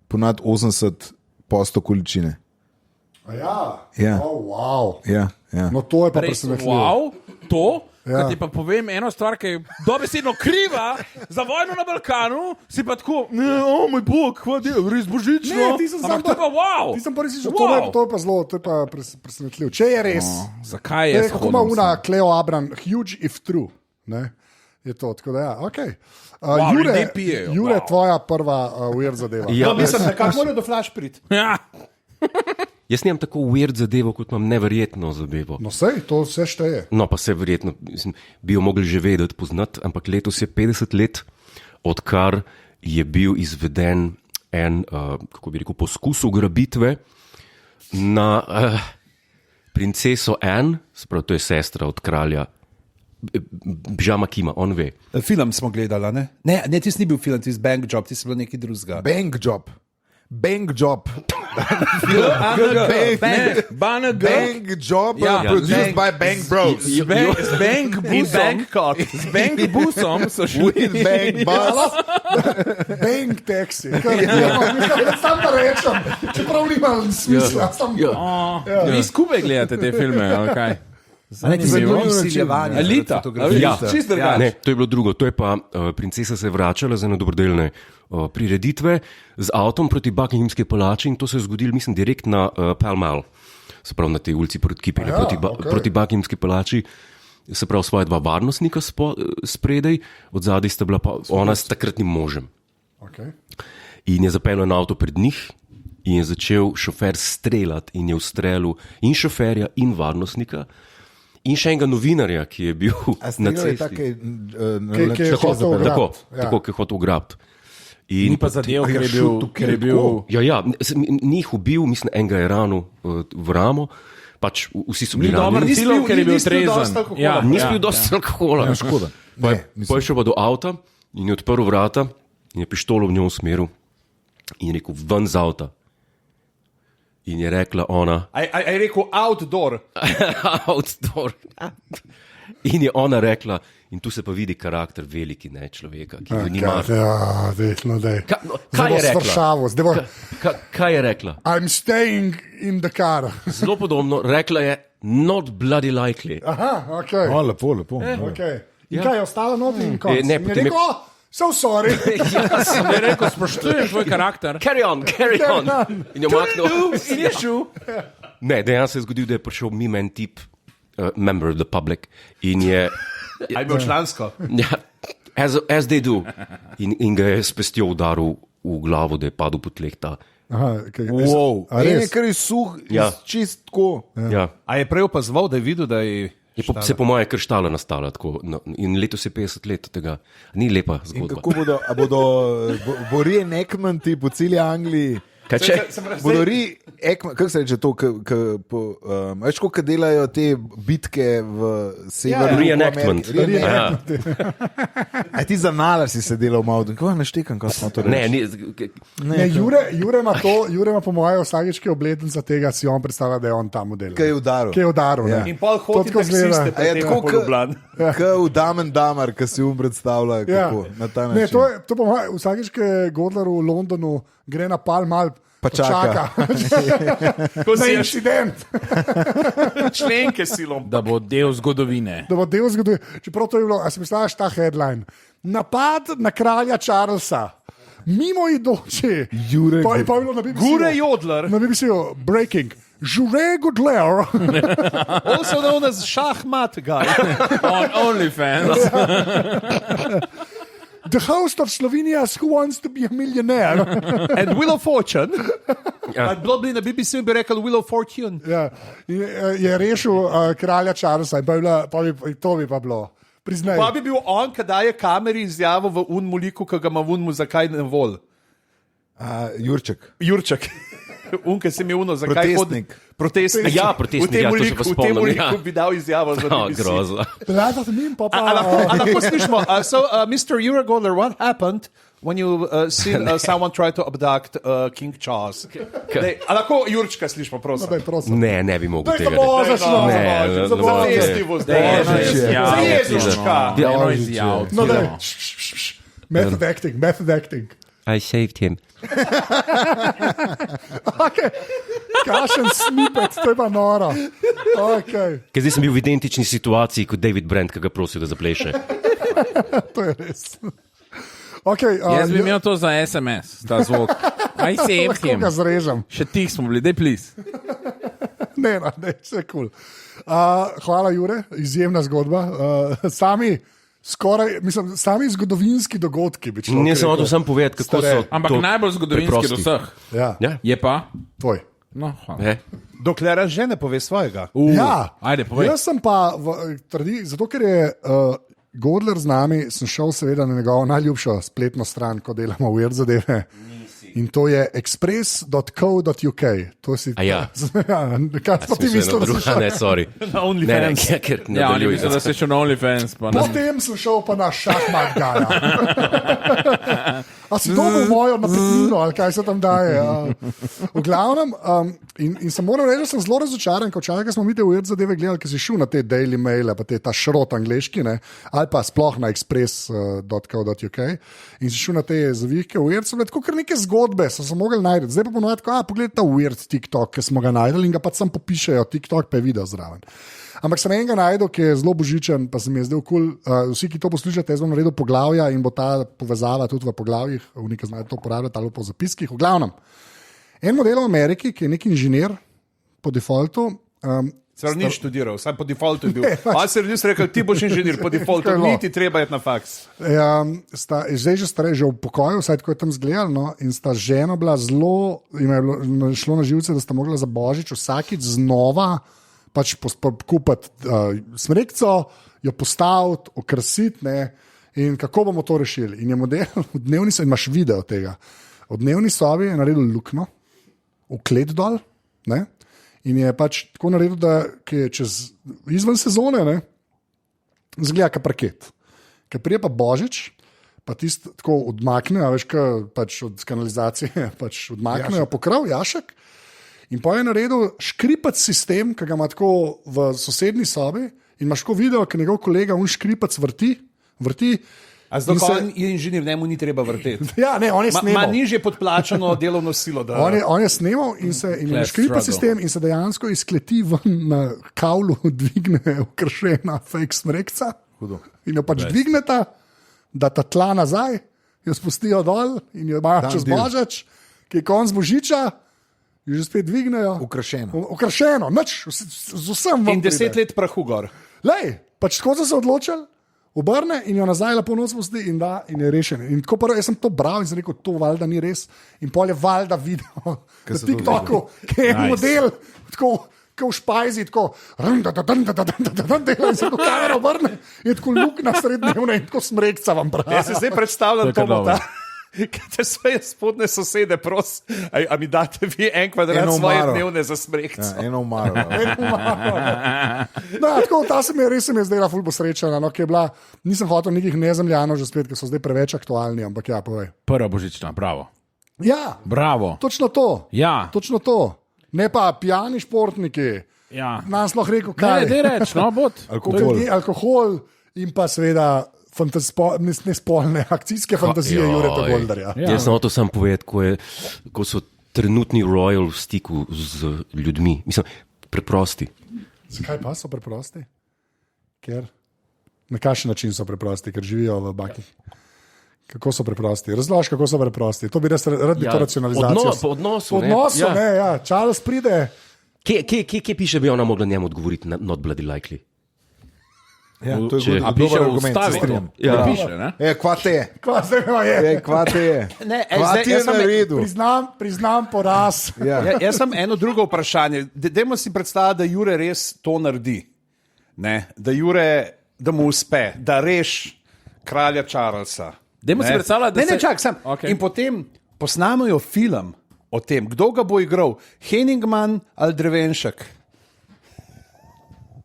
ponad 80% količine. Ja. Ja. Oh, wow. Ja, ja. No, to je pa Res, presenetljivo. wow, to, Ja. ja. Ti pa povem eno stvar, ki je dobesedno kriva za vojno na Balkanu, si pa tako, o moj bog, kva je, res božično. Ne, ti sem ampak samo to je pa wow. Ti sem pa res rekel, Wow. to je pa zelo, to je pa presenetljivo. Če je res, Zakaj je kako ima una Cleo Abram, huge if true. Ne? Je to, tako da ja, okay. Wow, ljudje pijejo, Jure, wow. tvoja prva weird zadeva. Ja, No, mislim, nekako morajo do flash priti. Ja. jaz nimam tako weird zadevo, kot imam neverjetno zadevo. No, sej, to vse šteje. No, pa se verjetno mislim, bi jo mogli že vedeti, poznati, ampak letos je 50 let, odkar je bil izveden en, kako bi rekel, poskus ugrabitve na princeso Anne, sprav, to je sestra od kralja Bžama Kima, on ve. Film smo gledali, ne? Ne, ti si bil film, ti si Bank Job, ti si bil nekaj drugega. Bank job. Bank job. Bank Job Ja. produced by Bank Bros. Z bank busom, Bangkok. z bank busom so šli. With Bank Bus. Bang taxi. Sam pa rečem, čeprav nima smisla. Vi skupaj gledate te filme, ali kaj? Zanimivo izsiljevanje. Elita. Ja, Čisto drugače. ne, to je bilo drugo. To je pa princesa se je vračala za ene dobrodelne prireditve z avtom proti Buckinghamski palači in to se je zgodilo, mislim, direkt na Pall Mall, se pravi na tej ulici ki pelje proti Buckinghamski palači. Se pravi, svoje dva varnostnika spredaj, od zadaj sta bila pa ona s takratnim možem. Okay. In je zapeljal na avto pred njih in je začel šofer streljati in je ustrelil in šoferja in varnostnika. In še enega novinarja, ki je bil na cesti. Ki je hotel ugrabiti. Tako, ki je hotel ugrabiti. Ni pa zadev, ker je bil. Ja, ni jih ubil, mislim, enega je ranil v ramo. Pač vsi so bili dober ranjeni. cilj, ker je bil trezen. Ja, Nisi bil dosti alkohola. Ja, škoda. Pa je šel pa do avta in je odprl vrata in je pištolo v njo usmeril in je rekel, ven z avta. In je rekla ona, A je rekel outdoor? outdoor. In je ona rekla, in tu se pa vidi karakter veliki, ne človeka, ki ga ni mar. Ja, no, dej. Kaj je rekla? Kaj je rekla? I'm staying in the car. Zelo podobno, rekla je, not bloody likely. Aha, ok. O, lepo, lepo. Okay. In kaj je ostalo noter? ne, potem je- so sorry. Ja, sem Je rekel, spoštujem tvoj karakter. carry on. In jo maknil. In je šel. Ne, dejansko se je zgodil, da je prišel mimo en tip, member of the public, in je, A je bil člansko? ja, as they do, in ga je s pestjo udaril v glavo, da je padel po tleh ta. Aha, okay. Wow. A En je res? kar je suh, Ja. čist tako. Ja. A je prej opazoval, da je videl, da je... Se po moje krštala nastala tako, in letos je 50 let od tega. Ni lepa In zgodba. kako bodo re-enactmenti po celi Angliji? Kaj če? Bodo kako se reče to, veš, kako delajo te bitke v severu? Reenactment. Ja. A ti za nalar si se delal malo, kako ne štekam, ko smo to Ne, rekli. Ne, Jure ima po mojem vsakič, ki je obletnica tega, si on predstavlja, da je on tam model. Kaj je udaril? Ki je udaril. Ja. ne. In pol To hodi tako izgleda. taksiste, A je potem tako, po Ljubljani. Kot v Damen Damar, ki si predstavlja, Ja. kako na ta Ne, način. to po mojem vsakič, ki je Godler v Londonu, gre na Pall Mall. Pa čaka. Ko Za si incident, členke silom. Da bo del zgodovine. da bo del zgodovine. Čeprav to je bilo, a si misliš ta headline? Napad na kralja Charlesa, mimo idoči. Jure Pa je bilo na BBC. Gure Jodler, Na BBC breaking. Jure Godler. also known as šahmat guy. On OnlyFans. The host of Slovenia's Who Wants to be a Millionaire. And Wheel of Fortune. Ja. Bilo bi na BBC bi rekel Wheel of Fortune. Ja, je rešil kralja Charlesa, in to bi pa bilo. Priznaj. Pa bi bil on, ki daje kameri izjavo v unmuliku, ki ga ima v unmu, zakaj ne vol. Jurček. Jurček. Unke se mi uno, zakaj hodi. Protestnik. Protestnik. Ja, protestnik, ja, to se pa V tem spomnim, uliku ja. bi dal izjavo za Oh, BBC. grozno. A lahko slišimo, Mr. Jure Godler, what happened when you seen someone try to abduct King Charles? Dej, a lahko Jurčka slišimo, prosim. Ne bi mogel Daj, tega. zabožeš, no. Ne, Za festival zdaj. Za Jezuška. Eno izjav. No, celo. daj. Method acting. I saved him. Okay. Kašen snippet, to je pa noro. Okay. Ker zdaj sem bil v identični situaciji kot David Brent, ki ga prosil, da zapleše. To je res. Okay, Jaz bi imel to za SMS, ta zvok. I saved lahko him. ga zrežem. Še tih smo bili, dej plis. Ne, vse kul. Hvala, Jure, izjemna zgodba. Sami, skoraj, mislim, sami zgodovinski dogodki. Ne samo to sam povedati, kako so. Ampak najbolj zgodovinski do vseh. Ja, Ja? Je pa? tvoj. No, hvala. Dokler že ne pove svojega. Ja, Ajde, povej. jaz sem pa, zato ker je Godler z nami, sem šel seveda na njegovo najljubšo spletno stran, ko delamo Weird zadeve. In to je express.co.uk. To si A ja. Kaj pa ti misliš, da si šel? Ne, sorry. Na OnlyFans. Ne, ker ne Ja, oni nadaljuj. mislijo, da si šel na OnlyFans. Pa ne. Potem sem šel pa na šahmat gaja. A si dobil mojo napetnino, ali kaj se tam daje. V glavnem, in sem moral reči, da sem zelo razočaran, ko včasih smo mi te Weird zadeve gledali, ki si šel na te Daily Mail, pa te ta šrot angliški, ne, ali pa sploh na express.co.uk in si šel na te zavihke Weird, so bile tako kar neke zgodbe, so se mogli najti. Zdaj pa ponovadi, pogled ta Weird TikTok, ki smo ga najdeli in ga pa sam popišejo, TikTok pa je video zraven. Ampak sem enega najdel, ki je zelo božičen, pa se mi je zdel kul. Vsi, ki to poslušate, jaz bom naredil poglavja in bo ta povezava tudi v poglavjih, v nekaj znajo to uporabljati ali po zapiskih. V glavnem, en model v Ameriki, ki je nek inženir po defaultu. Svar ni študiral, sam po defaultu je bil. A se ljudje rekel, ti boš inženir po defaultu, ni ti treba iti na faks. Zdaj že starejši, že v pokoju, vsaj tako je tam zgledal, no, in sta žena bila zelo, jim je šlo na živce, da sta mogla za božič vsakič znova pač kupiti smrekco, jo postaviti, okrasiti, ne, in kako bomo to rešili. In je model v dnevni sobi, imaš video tega, v dnevni sobi je naredil luknjo, v klet dol, ne, in je pač tako naredil, da je čez izven sezone, ne, zgleda ka parket. Ker prije pa božič, pa tisto tako odmaknejo, veš, pač od kanalizacije pač odmaknejo pokrov, jašek. In pa je naredil škripac sistem, ki ga ima tako v sosednji sobi in imaš tako video, ki njegov kolega un škripac vrti. A zdaj, ko on je inženir, njemu ni treba vrteti. Ja, ne, on je Ma snemal. nižje podplačano delovno silo. Da... On je snemal in se ima škripac sistem in se dejansko izkleti ven na kavlu, dvigne okrašena fake smrekca in jo pač dvigneta, da ta tla nazaj, jo spustijo dol in jo imajo čez božič, ki je konc božiča. Že spet dvignejo. Ukrašeno, nič, z vsem vam. In 10 let prahu gor. Lej, pač tako so se odločili, obrne in jo nazaj lepo noč spusti in da in je rešen. In tako prvo, jaz sem to bral in sem rekel, to valjda ni res. In pol je valjda video na TikToku, ki je model, tako v špajzi, tako dela in se to kamera obrne in tako luknja srednjevna in tako smrekca vam pravi. Jaz se zdaj predstavljam to ta. Kaj te svoje spodne sosede, prosim, a mi date vi en kvadrat svoje dnevne za smrekco. Ja, eno umaro. No, tako, ta se mi je res zdela ful posrečena, no, ki je bila, nisem hotel nekih nezemljanov že spet, ki so zdaj preveč aktualni, ampak ja, povej. Prva božična, bravo. Ja, Bravo. točno to. Ja. Točno to. Ne pa pijani športniki. Ja. Nam sploh rekel, Ne, kaj ne reč, no, bod. alkohol in pa seveda nespolne akcijske fantazije Jureta Goldarja. Ja. Jaz sem to sam povedal, ko so trenutni royal v stiku z ljudmi. Mislim, preprosti. Zakaj pa so preprosti? Ker na kakšen način so preprosti, ker živijo v bakih. Kako so preprosti? Razloži, kako so preprosti. To bi res rad bi to racionalizacijo. Po odnosu. Po odnosu, ne, ja. Charles pride. Kje piše, bi ona mogla njemu odgovoriti, not bloody likely? Ja, to je Če- good, A dober piše v argument, se ustavi? strinjam. Ja. Ne piše, ne? Kva te je? Kva zdaj je? Kva te je? Ne, Kva zdaj, ti je jaz sem- naredil? Priznam poraz. Ja. Jaz sem eno drugo vprašanje. Dajmo si predstavljati, da Jure res to naredi. Ne? Da mu uspe, da reš kralja Charlesa. Dajmo si Ne? predstavljati, da Ne, se- čak, sem. Okej. In potem posnamejo film o tem, kdo ga bo igral, Henningman ali Drevenšek.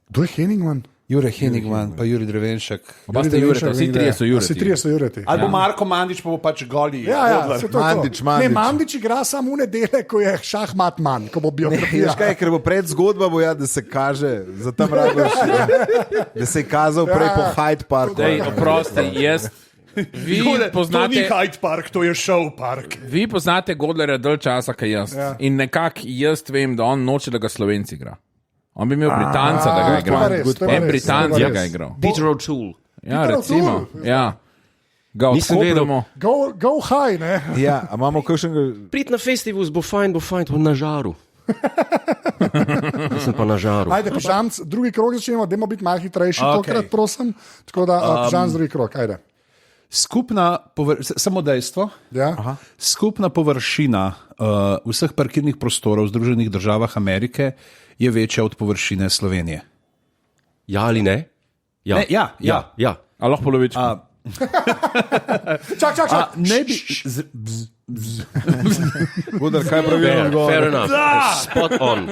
Kdo je Henningman? Jure Henningman, pa Juri Drevenšek. Oba ste Jureta, vsi trije so Jureti. Vsi trije so Jureti. Ali bo Marko Mandič, pa bo pač goli. Ja, Godler. se to je Mandić, to. Mandić. Ne, Mandić igra samo v nedele, ko je šahmat manj, ko bo biografija. Veš kaj, ker bo pred zgodba, bo ja, da se kaže, za tam radoš, da se je kazal prej po Hyde Parku. Dej, oprosti, jaz. Vi Jure, to ni poznate, Hyde Park, to je show park. vi poznate Godlerja dalj časa, kaj jaz. Ja. In nekako jaz vem, da on noče, da ga Slovenci igra. On bi imel Britanca, da ga to je igra. pa res, to je pa En res, Britanc to je pa je ga res. igral. Peter O'Toole. Ja, Peter recimo. O'Toole. Ja. Ga Nisem vedel. odkopljamo. Go high, ne? Ja, a imamo kakšnega... Prid na festival, bo fajn, na žaru. Sem pa na žaru. Ajde, pižamc, drugi krog začnemo, dajmo biti malo hitrejši tokrat, prosim. Tako da, pižamc, drugi krog, ajde. Skupna samo dejstvo. Ja? Skupna površina vseh parkirnih prostorov v Združenih državah Amerike je večja od površine Slovenije. Ja ali ne? Ne, ja. Ja. A lahko polovičko? Čak. Ne bi. Budar, kaj pravilno odgovor? Fair enough. Spot on.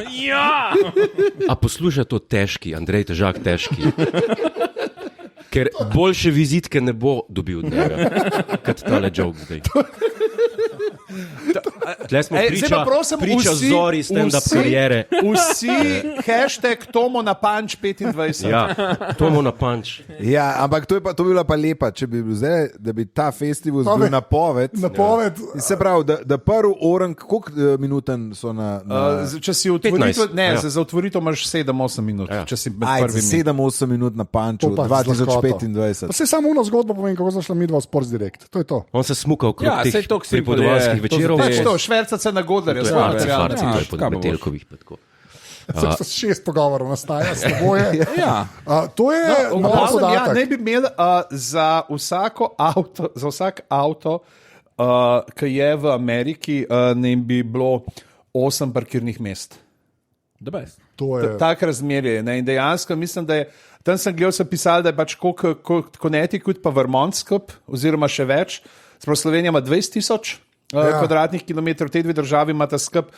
A poslušaj to težki, Andrej Težak težki. Ker boljše vizitke ne bo dobil od njega, kot tale joke zdaj. Tle smo priča zori stand-up karijere. Vsi hashtag Tomo na punch 25. Ja, Tomo na punch. Ja, ampak to bi bila pa lepa, če bi bil zdaj, da bi ta festival bil napoved. Se pravi, da prvi orang, koliko minuten so na... Če si otvoritev, za otvoritev imaš 7-8 minut. Če si med prvimi. 7-8 minut na punchu, 2025. Pa se samo uno zgodbo povem, kako zašla midva v Sports Direct. To je to. On se smuka okrog teh saj to simple pripovedovalskih je. večerov. Pač to, šverca se na Godlerja. To je pod Metelkovih. Se 6 pogovorov nastaja s teboje. To je ne bi imel za vsak avto, ki je v Ameriki, ne bi bilo 8 parkirnih mest. Tak razmerje. In dejansko mislim, da je tam sem gledal, so pisali, da je pač Connecticut pa Vermont skup, oziroma še več. Slovenija ima 20,000 kvadratnih kilometrov, te dve državi imata skup,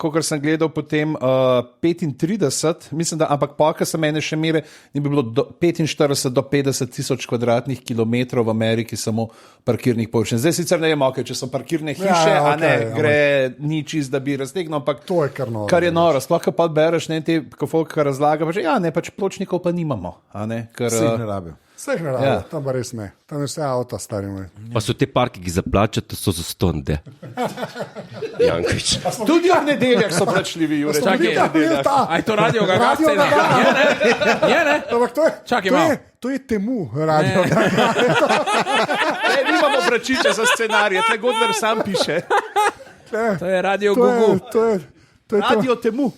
kolikor sem gledal potem 35, mislim, da, ampak polka se mene še mere, ni bi bilo 45 do 50 tisoč kvadratnih kilometrov v Ameriki samo parkirnih površin. Zdaj sicer ne vem, če so parkirne hiše, a ne, gre ni čist, da bi raztegnil, ampak to je kar noro. Kar je noro, sploh pa bereš, ne, te, ko folk razlaga, pač, pač pločnikov pa nimamo, a ne, ker... Vse jih ne rabijo. Vse jih ne rabijo, tam pa res ne. Tam je vse avto, stari moj. Pa so te parki, ki zaplačate, so za stonde. Jankovič. Tudi v nedeljah so plačljivi, Jure. Aj to radio ga cena. Je, ne? Čakaj, malo. To je temu radio. Nimamo bračiča za scenarije, te Godler sam piše. To je radio Gugu. Radio temu.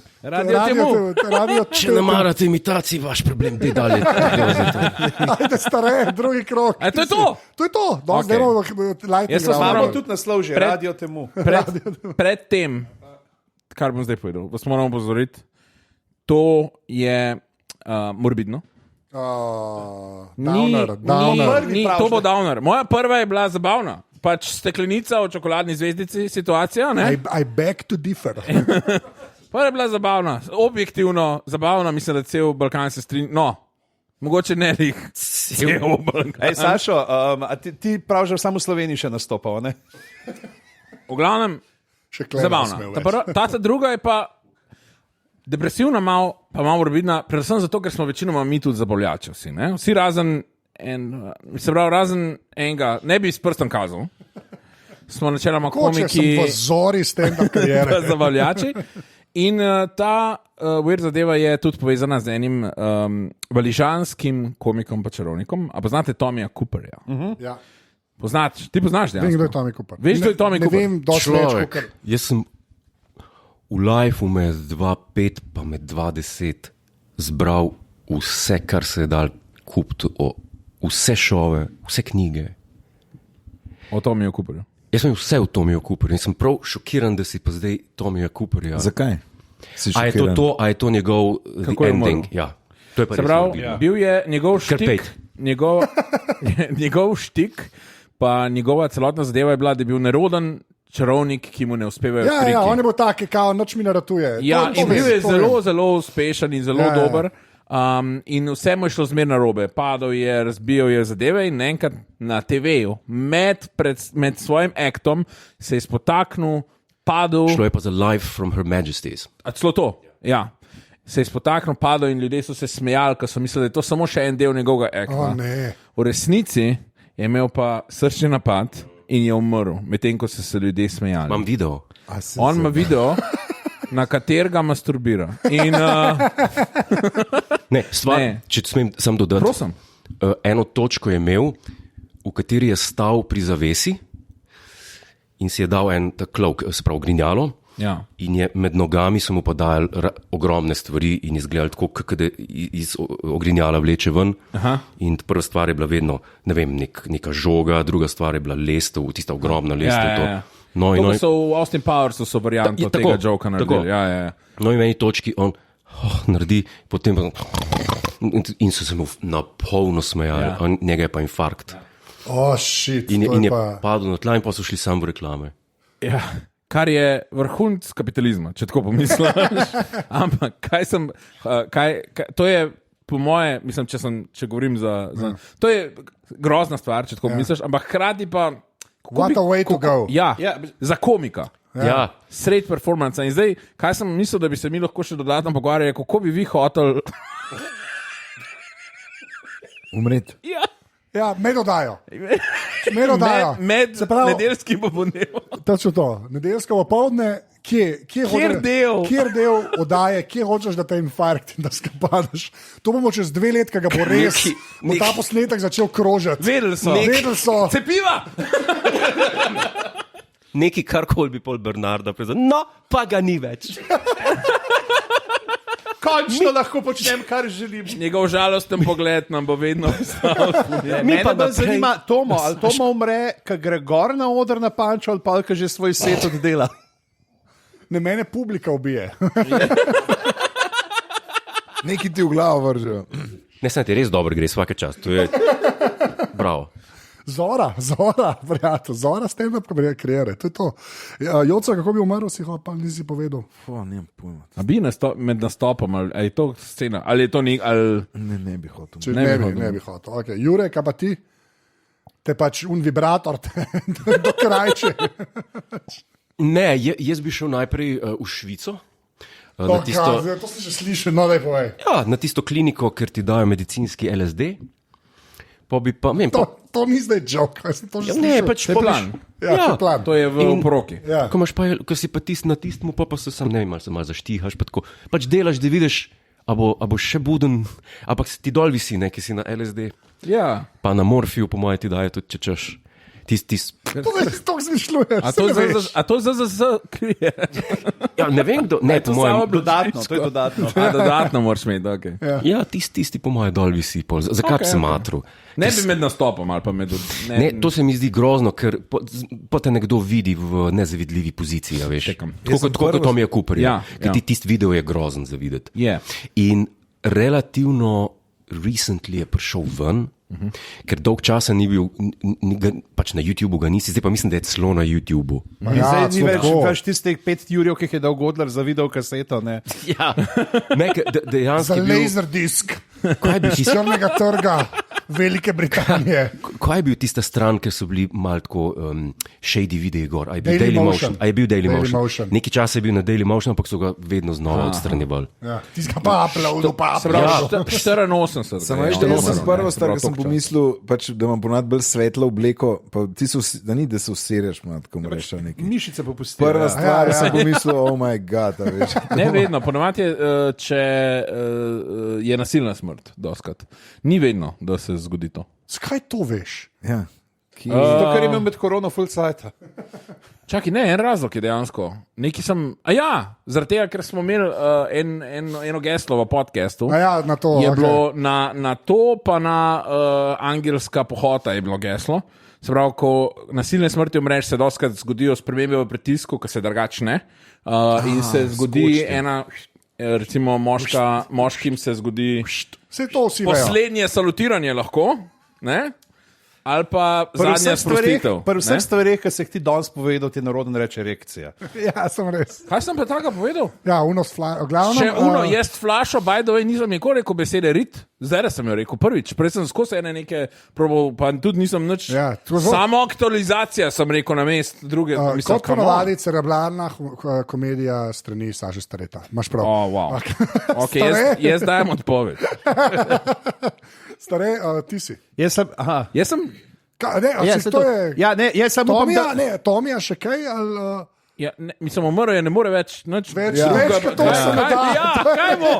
Če ne marate imitacij, vaš problem, da je dalje. Ajde, stare, drugi krok. To je to? To je to. Jaz sem imamo tudi naslov že, radio temu. Pred tem, kar bom zdaj povedal, vas moram opozoriti, to je morbidno. Downer. To bo downer. Moja prva je bila zabavna. Pač steklenica o čokoladni zvezdici situacija, ne? I beg to differ. Prva je bila zabavna, objektivno zabavna, mislim, da cel Balkan se strinja. No, mogoče ne jih cel Balkan. Sašo, ti pravzaprav samo v Sloveniji še nastopal, ne? V glavnem, zabavna. Ta druga je pa depresivna, pa malo morbidna, predvsem zato, ker smo večinoma mi tudi zabavljači vsi, ne? Vsi razen enega, ne bi s prstom kazal. Smo načeloma komiki. Sem v zori stand-up karijere. Zabavljači. In ta weird zadeva je tudi povezana z enim valižanskim komikom pa čarovnikom. A poznate Tomija Cooperja? Ja. Ti poznaš dejansko? Vem, kdo je Tommy Cooper. Veš, kdo je Tommy Cooper? Ne vem, dosti več. Jaz sem v lifeu med 2.5 pa med 2.10 zbral vse, kar se je dal kupiti, vse šove, vse knjige. O Tomiju Cooperju. Jaz sem vse v Tomiju Cooperju in sem prav šokiran, da si pa zdaj Tomija Cooperja. Zakaj? A je to njegov ending? Ja. To je pa res naredil. Bil je njegov štik, njegov štik, pa njegova celotna zadeva je bila, da je bil neroden čarovnik, ki mu ne uspevajo triki. Ja, on je bil tak, kao noč mi naratuje. Ja, in bil je zelo, zelo uspešen in zelo dober. In vse mu je šlo zmer na robe. Padal je, razbijal je zadeve in enkrat na TV-ju med svojim aktom se je spotaknil, padal. Šlo je pa za Live from Her Majesty's. A celo to, ja. Se je spotaknil, padal in ljudje so se smejali, ker so mislili, da je to samo še en del njegovega akta. V resnici je imel pa srčni napad in je umrl, medtem ko so se ljudje smejali. Imam video. On ima video, na katerega masturbira. In, če smem sam dodati. Prosim. Eno točko je imel, v kateri je stal pri zavesi in si je dal en tak klovk, sprav grinjalo, Ja. In je med nogami so mu podajali ogromne stvari in izgledali tako, kot da iz ogrinjala vleče ven. Aha. In prva stvar je bila vedno, ne vem, neka žoga, druga stvar je bila lestev, tista ogromna lestev. Ja. No, To so v Austin Powersu so varianto tega joka naredili. Ja. No in v eni točki on naredi, potem pa in so se mu na polno smejali, njega je pa infarkt. Shit. In je pa... padel na tla in pa so šli samo v reklame. Ja. Kar je vrhunc kapitalizma, če tako pomisliš. Ampak to je, po moje, mislim, če govorim to je grozna stvar, če tako misliš, ampak hkrati pa. What a way to go. Ja, za komika. Ja. Sred performance. In zdaj, kaj sem mislil, da bi se mi lahko še dodatno pogovarjali, kako bi vi hotel. Umreti. Ja, me dodajo. Med nedeljskim popoldnevom. Točno to. Nedeljsko popoldne, kjer del oddaje, kje hočeš, da te infarkt in da skapadeš. To bomo čez 2 leta, ko ga bo res, bo ta posnetek začel krožiti. Vedeli so. Cepiva! Neki karkoli bi Paul Bernarda prezal, no, pa ga ni več. Končno lahko počnem, kar želim. Njegov žalosten pogled nam bo vedno ostal. Mene pa zanima Tomo, ali Tomo umre, ko gre gor na oder na pančo, ali pa ko že svoj set oddela. Ne, mene publika ubije. Neki ti v glavo vržejo. Ne, sem ti res dobro gre vsake čas. To je bravo. Zora, prijatelj, Zora stand-up karijere, to je to. Joca, kako bi umrl, si ho, pa nisi povedal. Nimam pojma. A bi med nastopom, ali je to scena, ali je to nek, ali... Ne bi hotel. Ne bi hotel. Okay. Jure, kaj pa ti? Te pač un vibrator, do krajče. Ne, jaz bi šel najprej v Švico. To si že slišal, no daj povej. Ja, na tisto kliniko, ker ti dajo medicinski LSD. To ni zdaj joke. Ne, pač To je plan. Ja, plan. To je v poroki. Ja. Ko si pa na tistmu, pa se sam, ne vem, se malo zaštihaš, pa tako. Pač delaš, da vidiš, a bo še buden, ampak ti dol visi, ne, ki si na LSD. Ja. Pa na morfiju, po moje, ti daje tudi, če češ. To zmišljuješ. A to ZZZ krije? Ja, ne vem, kdo. Ne, po mojem, Dodatno, to je dodatno. Dodatno moraš imeti, ok. ja, tisti po moje dol visi. Zakaj bi se matru? Ne bi med nastopom ali pa med... Ne, to se mi zdi grozno, ker pa te nekdo vidi v nezavidljivi poziciji, a veš. Tako kot Tomija Cooperja. Ker tisti video je grozen za videti. Je. In relativno recently je prišel ven, ker dolg časa ni bil, pač na YouTubu ga nisi, zdaj pa mislim, da je celo na YouTubu. Zdaj ni več tistih 5 jurjev, ki jih je dal Godler za video kaseto, ne? Ja, ne, dejansko Za laserdisk. Kaj bi iz črnega trga Velike Britanije. Kaj je bil tista stran, ker so bili malo tako shady videi gor? A je bil Dailymotion? A je bil Dailymotion? Neki čas je bil na Dailymotion, ampak so ga vedno znova odstranjevali. Ja, tiska pa uploadu, pa uploadu. 84. Samo jaz sem prvo star, ker sem pomislil, pač, da imam ponad bolj svetlo obleko, pa ti so, da ni, da se usirješ, tako mreš nekaj. Mišice popustijo. Prva stvar, sem pomislil, oh my god, a veš. Ne vedno, ponovadi je, če je nasilna smrt, doskrat. Ni vedno, da se zgodi to. Skaj to veš? Ja. Zato, ker je imel med korono full sajta. Čakaj, ne, en razlog je dejansko. Zaradi tega, ker smo imeli eno geslo v podcastu. Na to. Je bilo na to, pa na angelska pohota je bilo geslo. Se pravi, ko nasilne smrti umreš, se doskrat zgodijo spremembe v pritisku, ko se drugačne. In se zgodi ena... Recimo moškim se zgodi poslednje salutiranje lahko, ne? Ali pa zadnja sprostitev. Pri vseh stvareh, ki se ti danes povedal, ti narodno reče erekcija. Ja, sem res. Kaj sem pa tako povedal? Ja, glavno. Še jest flašo, by the way, nisem nikoli rekel besede rit, zdaj sem jo rekel prvič, prej sem skozi neke probal, pa tudi nisem nič. Ja, samo aktualizacija sem rekel na mest druge. Kot ponavadi, cerebralna komedija strani Saše Stareta. Imaš prav. Wow. Okay, jaz dajem odpoved. Stare, ti si. Jaz sem. Tomija še kaj? Ja, mislim, umrl je, ne more več. Več, to se ne da. Kaj bo?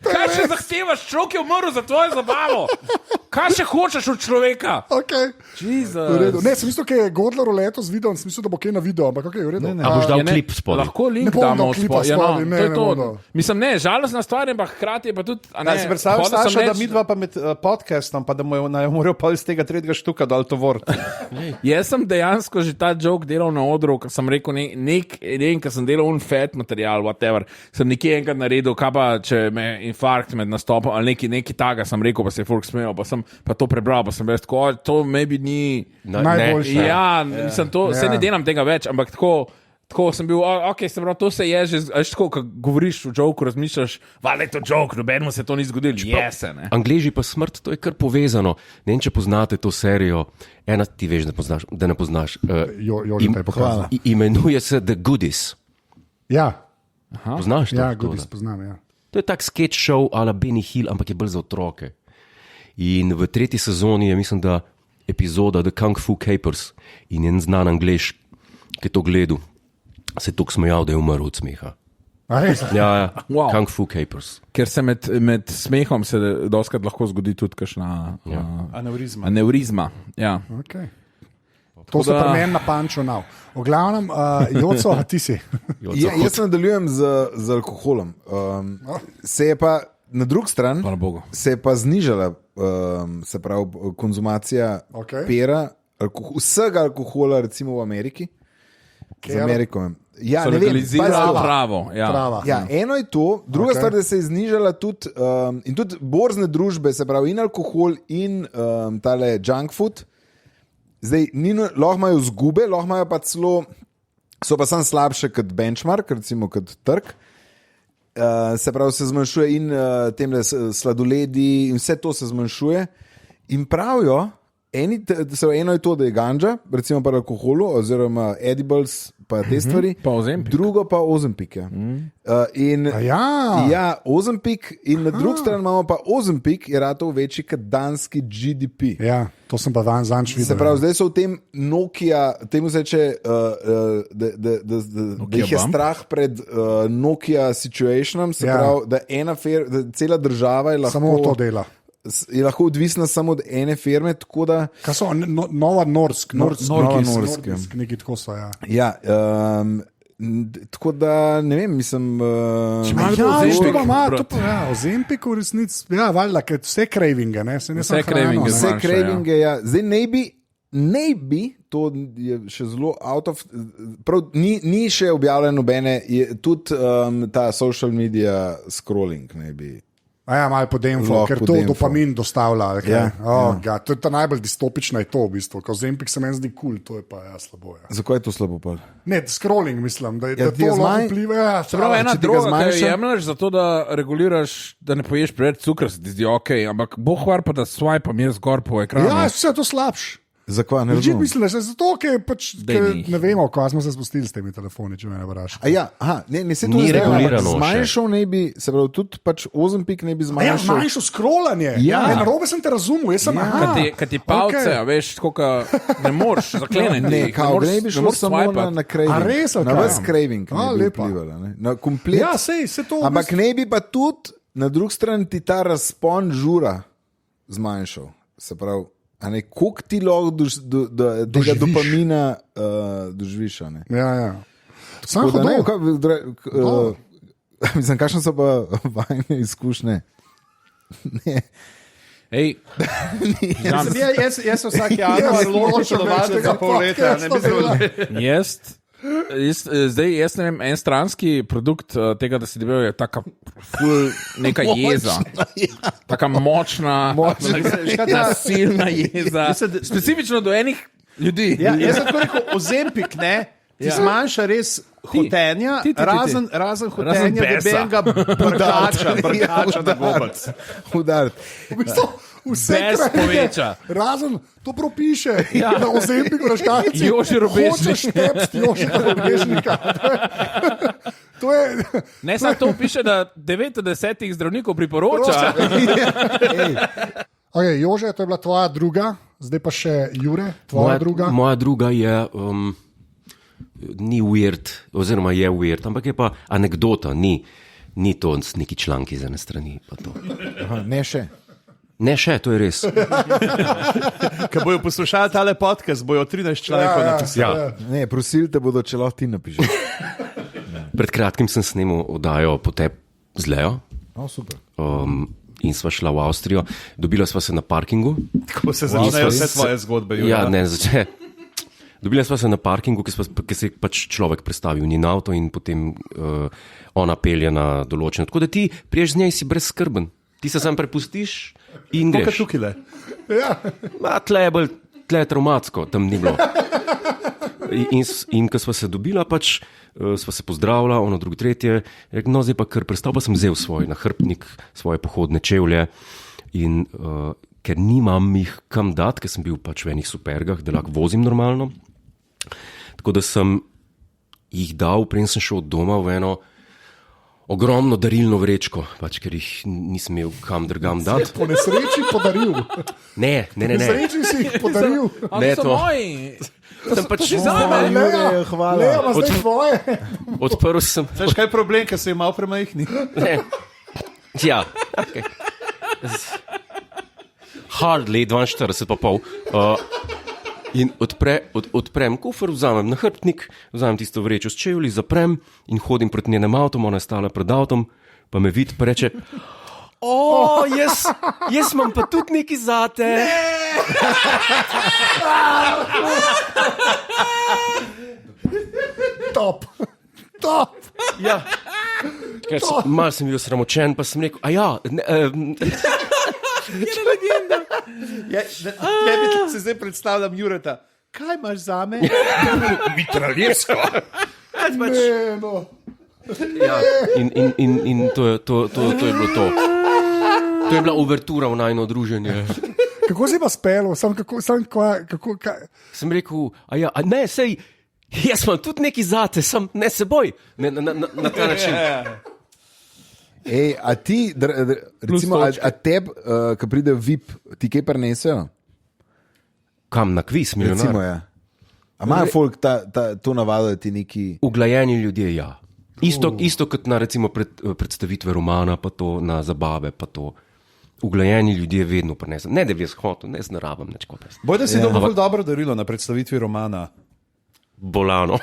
Kaj še zahtevaš? Človek je umrl za tvojo zabavo. Kaj še hočeš od človeka? Okay. V redu. Ne, sem mislil, da je Godler letos videl, sem mislil, da bo kaj na video, ampak okay, v redu. A boš dal Ja, ne, klip spodaj? Lahko link Ne bom damo dal klipa spodaj. Ja, no, spodaj, ne, to je ne to. bom dal. Mislim, ne, žalostna stvar, ampak hkrati je pa tudi. a ne, Si predstavljaš, hodil sem Saša, da reč- midva pa med podcastom, pa da mu je moral pa iz tega tretjega štuka dal tovor. Jaz sem dejansko že ta joke delal na odru, ker sem rekel, ker sem delal fat material, whatever. Sem nekje enkrat naredil, kaj pa če me infarkt med nastopom ali nekaj taga, sem rekel, pa se je folk smejal, pa sem pa to prebral, pa sem bil tako, to maybe ni. Najboljše. Ja, mislim, to se ne delam tega več, ampak tako sem bil, ok, se pravi, to se je že, veš, tako, ko govoriš v joku, razmišljaš, vale, to je joke, nobenemu se to ni zgodilo, jese, ne. Angleži pa smrt, to je kar povezano. Ne vem, če poznate to serijo. Ena ti veš, da ne poznaš. Jože te je pokazal. Imenuje se The Goodies. Ja, Poznaš to? ja, To, Goodies da? poznam, ja. To je tak sketch show ala Benny Hill, ampak je bolj za otroke. In v tretji sezoni je, mislim, da epizoda The Kung Fu Capers in en znan Anglež, ki je to gledal, se je tako smejal, da je umrl od smeha. A res? Ja, Wow. Kung Fu Capers. Ker se med smehom se doskrat lahko zgodi tudi kakšna aneurizma. Ja. Okay. To se pri meni na pančo nav. V glavnem, Joco, a ti si. Jaz nadaljujem z alkoholom. Se je pa na drugi strani Hvala Bogu. se je pa znižala se pravi, konzumacija Okej. pera, vsega alkohola, recimo v Ameriki. Z Ameriko. Ja, So ne vem, legalizirali pazi, travo. Ja. Trava. Ja, eno je to, druga Okej. stvar, da se je znižala tudi, in tudi borzne družbe, se pravi, in alkohol, in tale junk food. Zdaj, lahko imajo zgube, lahko imajo pa celo, so pa sam slabše kot benchmark, recimo kot trg. Se pravi, se zmanjšuje in temle sladoledi, in vse to se zmanjšuje. In pravijo, eno je to, da je ganja, recimo pa alkoholu, oziroma edibles, pa te stvari, Pa Ozempic. drugo pa Ozempik. Ja. In ja, Ozempik, in na drugi strani imamo pa Ozempik, je ratov večji kot danski GDP. Ja, to sem pa zanč videl. Se pravi, zdaj so v tem Nokia, temu se reče, da jih je bump? strah pred Nokia situationom, se Ja. pravi, da cela država je lahko, Samo to dela. je lahko odvisna samo od ene firme, tako da Kaj so? Nova Norsk. Nova Norsk, ja. Nekaj tako so, ja. ja, tako da ne vem, mislim. Ima kdo Ja, Ozempic, to pa ima, brat? to pa ja, Ozempik v resnici, ja, valjda, ker vse cravinge, ne, se ne Vse samo hrano, cravinge, ne. Vse manjše, cravinge, ja. Zdaj ne bi, to je še zelo out of, prav, ni še objavljeno nobene, je tudi ta social media scrolling ne bi. A ja, malo po demfu, Lahko ker po to demfu. dopamin dostavlja. Okay? Ja, Ja, to je ta najbolj distopična, je to v bistvu. Ko Ozempik se meni zdi kul, cool, to je pa ja, slabo. Ja. Zakaj je to slabo? Pa? Ne, scrolling mislim, da, Ja, da ti je to lahko zmanj- vpliva. Ja, Se pravi, ena če ti ga droga, ki jo zmanjša- jemliš, zato da reguliraš, da ne poješ preveč cukra, se ti zdi ok, ampak bo hvar pa da swipe mi jaz gor po ekranu. ja, vse je to slabše. Zakaj ne Že razumem? mislim, da je zato, ker pač, Daj mi jih. ne vemo, ko smo se spustili s temi telefoni, če me ne vprašaš. A ja, aha, ne se to Ni zdaj, ampak regulirano še. zmanjšal ne bi, se pravi, tudi pač Ozempik ne bi Ja, zmanjšal. zmanjšal scrollanje. Ja. Ne, narobe sem te razumel, jaz sem aha. Kad ti palce, Okej. okay. Veš, koliko ne moreš zakleniti. Ne, kao, ne bi šlo samo na craving. A res, ali na kaj? ves craving A, ne bi lepa. vplivala. Ne? Na komplet. Ja, sej, se to. v Ampak bistvu- ne bi pa tudi na drugi strani ti ta razpon žura zmanjšal. Se pravi, a ne, koliko ti lahko tega Doživiš. dopamina doživiš. a ne. Ja, ja. Sam Tako da ne, hodil. mislim, kakšne so pa vajne izkušnje. Ne. Ej, Jaz sem vsak januar ločil tega pol leta, ne bi zelo. Jaz ne vem, en stranski produkt tega, da si debel, je taka ful, neka jeza. Taka močna, nasilna jeza. Specifično do enih ljudi. Ja, jaz sem tako rekel, Ozempik, ne, ti zmanjša res hotenja, Ti. razen hotenja, besa. debenega brkača na gobec. Udariti. V bistvu vse Bes krajine, poveča. razen to propiše ja. na Ozempiku na štancih. Jože Robežnik. Hočeš tepst Jože Robežnika. To je... Ne, samo to piše, da 9 od 10 zdravnikov priporoča. Okay, Jože, to je bila tvoja druga, zdaj pa še Jure, tvoja druga. Moja druga je, ni weird, oziroma je weird, ampak je pa anekdota. Ni. Ni to neki članki za ene strani. Aha, ne še. Ne še, to je res. Ko bojo poslušali tale podcast, bojo 13 člankov napisali. Ja. Ne, prosili te bodo, če lahko ti napišeš. Pred kratkim sem snemal oddajo Potep z Leo Super. in sva šla v Avstrijo. Dobila sva se na parkingu. Ko se začnejo vse tvoje zgodbe. Ja, ne, Dobila sva se na parkingu, ki se je pač človek predstavil v njen avto in potem ona pelje na določeno. Tako da ti priješ z njej, si brezskrben. Ti se sam prepustiš in greš. Kaj tukaj le? Tle je traumatsko, tam ni bilo. In ko sva se dobila, pač sva se pozdravila, ono drugo, tretje, rekel, no zdaj pa kar prestal, pa sem vzel svoj nahrbtnik, svoje pohodne čevlje in ker nimam jih kam dati, ker sem bil pač v enih supergah, da lahko vozim normalno. Tako da sem jih dal, preden sem šel od doma v eno ogromno darilno vrečko, pač ker jih nisem imel kam drugam dati. Po nesreči podaril. Ne. Po nesreči si jih podaril. Ne, so to. moji. Sem pač Hvala. Leo, zdaj tvoje. odprl sem. Veš, kaj je problem, ker so jim malo premajhni? Ne. Ja, okay. Hardly 42 pa pol. In odprem kufer, vzamem nahrbtnik, vzamem tisto vrečo s čevlji, zaprem in hodim proti njenem avtom, ona je stala pred avtom, pa me vidi, pa reče: jaz imam pa tudi nekaj zate. Top. Ja. Mal sem bil sramočen, pa sem rekel: Tebi se zdaj predstavljam Jureta. Kaj imaš zame? Mitraljevsko. Ne, no. Ja. In to je bilo to. To je bila uvertura v najno druženje. Kako si pa spelo? Sem rekel, ne, sej, jaz imam tudi nekaj zate, sem ne se boj, na ta način. Ej, a ti, recimo, a tebi, ko pride VIP, ti kaj prenesejo? Kam, na kviz, milijonar? Recimo, ja. A imajo folk to navado, da ti neki... Uglajeni ljudje, ja. Isto kot na recimo predstavitve romana, pa to na zabave, pa to. Uglajeni ljudje vedno prenesejo. Ne, da bi jaz hotel, ne znarabam, neč kot jaz. Boj, da si dobil dobro darilo na predstavitvi romana. Bolano.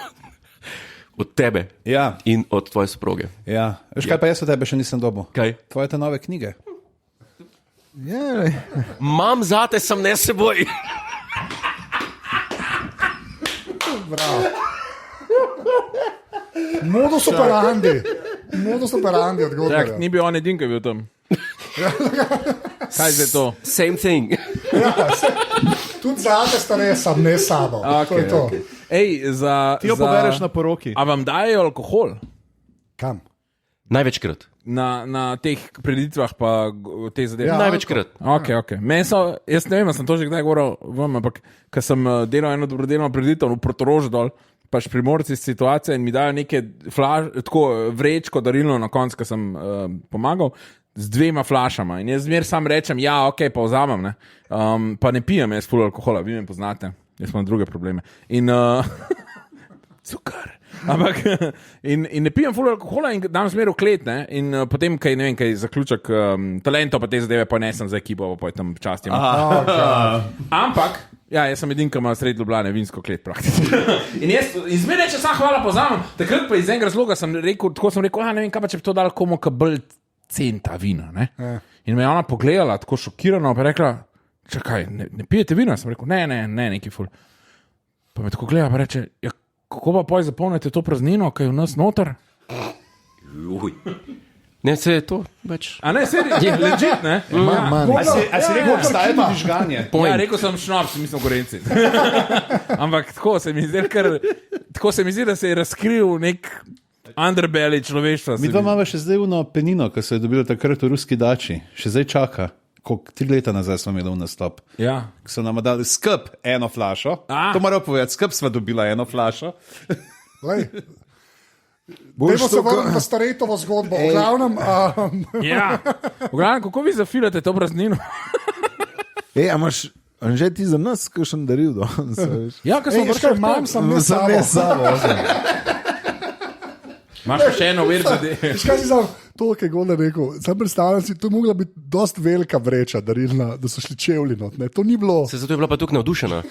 Od tebe Ja, in od tvoje soproge. ja. Veš, kaj pa jaz od tebe še nisem dobil? Kaj? Tvoje te nove knjige. Ja, Mam zate, sem ne se boj. Modus operandi odgovor. Ni bil on edin, ki je bil tam. Kaj je to? Same thing. Tudi zate sta res, sam ne sabo. To je to. Ej, Ti jo pobereš na poroki. A vam dajo alkohol Kam? Največkrat. na teh preditvah pa te zadeve? Ja. Največkrat. Okay. Jaz ne vem, sem to že kdaj govoril vam, ampak ko sem delal eno dobrodelno preditev v Portorožu dol, pač primorci iz situacije in mi dajo neke tako vrečko darilno na koncu, ko sem pomagal, z 2 flašama. In jaz zmer sam rečem, ja, ok, pa vzamem, ne. Pa ne pijem jaz ful alkohola, vi me poznate, jaz imam druge probleme. In cukar. Ampak, in ne pijem ful alkohola in dam smer v klet, ne, in potem, kaj, ne vem, kaj zaključek talento, pa te zadeve ponesem za ekipo, pa tam častim. Ampak, ja, jaz sem edin, ki ima sredi Ljubljane vinsko klet praktično. In zmer reče, hvala, pozamem. Takrat pa iz enega razloga sem rekel, ne vem, kaj pa če bi to dal komu kabel centa vina, ne. In me je ona pogledala tako šokirano, pa rekla, čakaj, ne pijete vina? Sem rekel, ne, neki ful. Pa me tako gleda, pa reče, ja, kako pa poj zapolnite to praznino, ki je v nas noter? Uj. Ne, se je to več. A ne, je legit, ne? A si rekel, obstaja tudi žganje? Ja, rekel sem šnops, mislim Gorenci. Ampak tako se mi zdi, da se je razkril nek underbelly človeštva. Mi dva imamo še zdaj uno penino, ki so jo dobili takrat v ruski dači. Še zdaj čaka. 3 leta nazaj smo imeli nastop. Ja. So nam dali skup 1 flašo. To moram povedati, skup smo dobila 1 flašo. Dajmo se vrniti na Staretovo zgodbo. V glavnem, Ja. V glavnem, kako vi zafilate to praznino? Ej, a imaš, že ti za nas kakšen daril danes, veš? Ja, ker smo veš kaj, imam, sem ne Sem ne sabo. sabo. Imaš pa še eno vir zadeve. Veš kaj si sam, To, kar je Gondar rekel, sam predstavljam si, to je mogla biti dost velika vreča darilna, da so šli čevlji not. Ne. To ni bilo, Se zato je bila pa tukaj navdušena.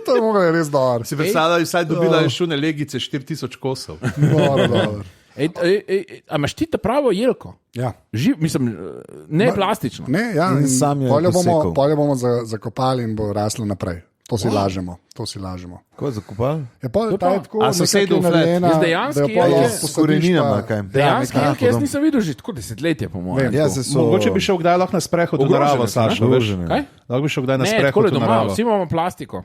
to je mogla res dobro. Si predstavljal, vsaj dobila je šune legice 4000 kosov. Dobro. A imaš ti ta pravo jelko? Ja. Mislim, ne plastično. Ne, ja, In sam jo je posekal. polje bomo zakopali in bo raslo naprej. To si lažemo. Ko je zakopal? Je pa ta je tako A sosedov nekako flat? narejena, Jaz dejansko da jo pol je- lahko S posadiš koreninama, pa- kaj? Dejansko, Ja, jaz nisem videl že tako desetletje, po mojem. Ja, se so... Mogoče bi šel kdaj lahko na sprehod v Ogrožene naravo, so, ne? Saša. veš? Ogrožene. Kaj? Lahko bi šel kdaj na Ne, sprehod takole v doma, naravo. vsi imamo plastiko.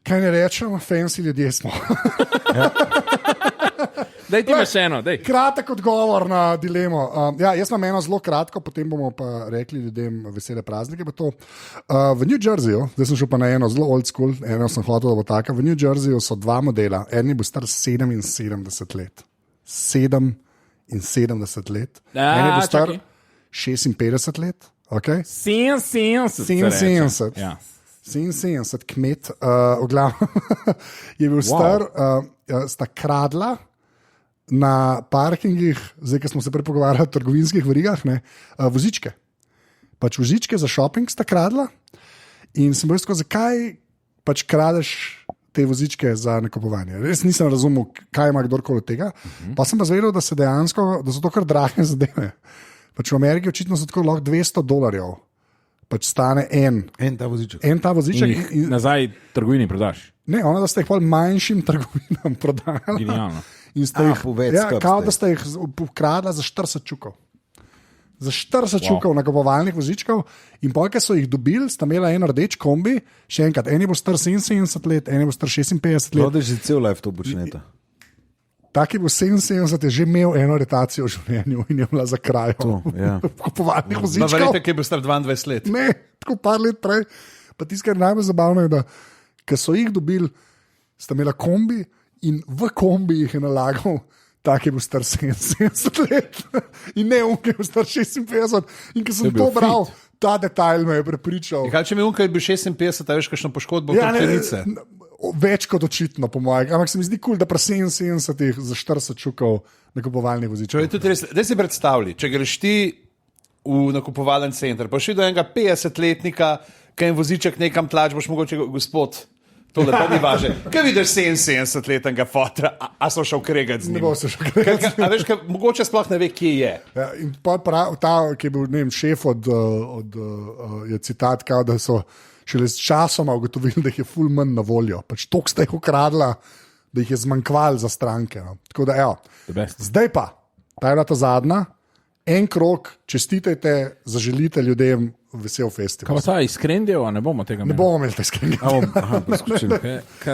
Kaj ne rečemo, fancy ljudje smo. Daj ti me še eno, daj. Kratek odgovor na dilemo. Ja, jaz imam eno zelo kratko, potem bomo pa rekli ljudem vesele praznike. V New Jerseyju, zdaj sem šel pa na eno zelo old school, eno sem hotel, da bo taka. V New Jerseyju so dva modela, en bo star 77 let. 77 let. En bo star čakaj. 56 let. Okay? 77. 77. Ja. 77 kmet, v glavnem je bil star, sta kradla na parkingih, zdaj, ko smo se prej pogovarjali o trgovinskih verigah, ne, vozičke. Pač vozičke za šoping sta kradla in sem bil rekel, zakaj pač kradeš te vozičke za nakupovanje. Res nisem razumel, kaj ima kdorkoli od tega. Pa sem pa zvedel, da so to kar drage zadeve. Pač v Ameriki očitno so tako lahko $200. Pač stane en ta voziček. ta voziček. In jih nazaj trgovini prodaš. Ne, ona da ste jih pol manjšim trgovinam prodajala. Genialno. In ste jih, po več ja, skup kao ste da ste jih ukradla za 40 čukov. Za 40 čukov nakupovalnih vozičkov, in polk so jih dobili, sta imela en rdeč kombi, še enkrat, en je bo star 77 let, en je bo star 56 let. Pravda, že cel life to počnete. Taki bo 77, je že imel eno aretacijo v življenju in je bila za krajo ja. kupovalnih Na vozičkov. verjete, ki je bil star 22 let. Ne, tako par let prej. Pa tisto, kar je najbolj zabavno, je, da ko so jih dobili, sta imela kombi in v kombi jih je nalagal. Tak je bil star 77 let in ne on, ki je bil star 56. In ko sem bil to bral, ta detajl me je prepričal. Kaj če mi unka je bil 56, a veš, kakšno poškodbo Ja, hrbtenice? več kot očitno, po mojem. Ampak se mi zdi kul, da pri 77 za 40 čukov nakupovalnih vozičkov. Zdaj si predstavljaj, če greš ti v nakupovalen center, pa še do enega 50-letnika, ki jim voziček nekam tlač, boš mogoče gospod. Tole pa ni važno. Kaj vidiš 77-letnega fotra, a so šel kregati z Ne njim? bo se še kaj. A veš, mogoče sploh ne ve, kje je. Ja, in ta, ki je bil ne vem, šef je citat, kao, da so šele s časoma ugotovili, da jih je ful manj na voljo. Pač toliko ste jih ukradla, da jih je zmanjkval za stranke. No. Tako da, evo. Zdaj pa, ta je bila ta zadnja, en krog, čestitajte, zaželite ljudem vesel festival. Kaj pa ta iskren del, a ne bomo tega Ne imeli? bomo imeli te skrenke.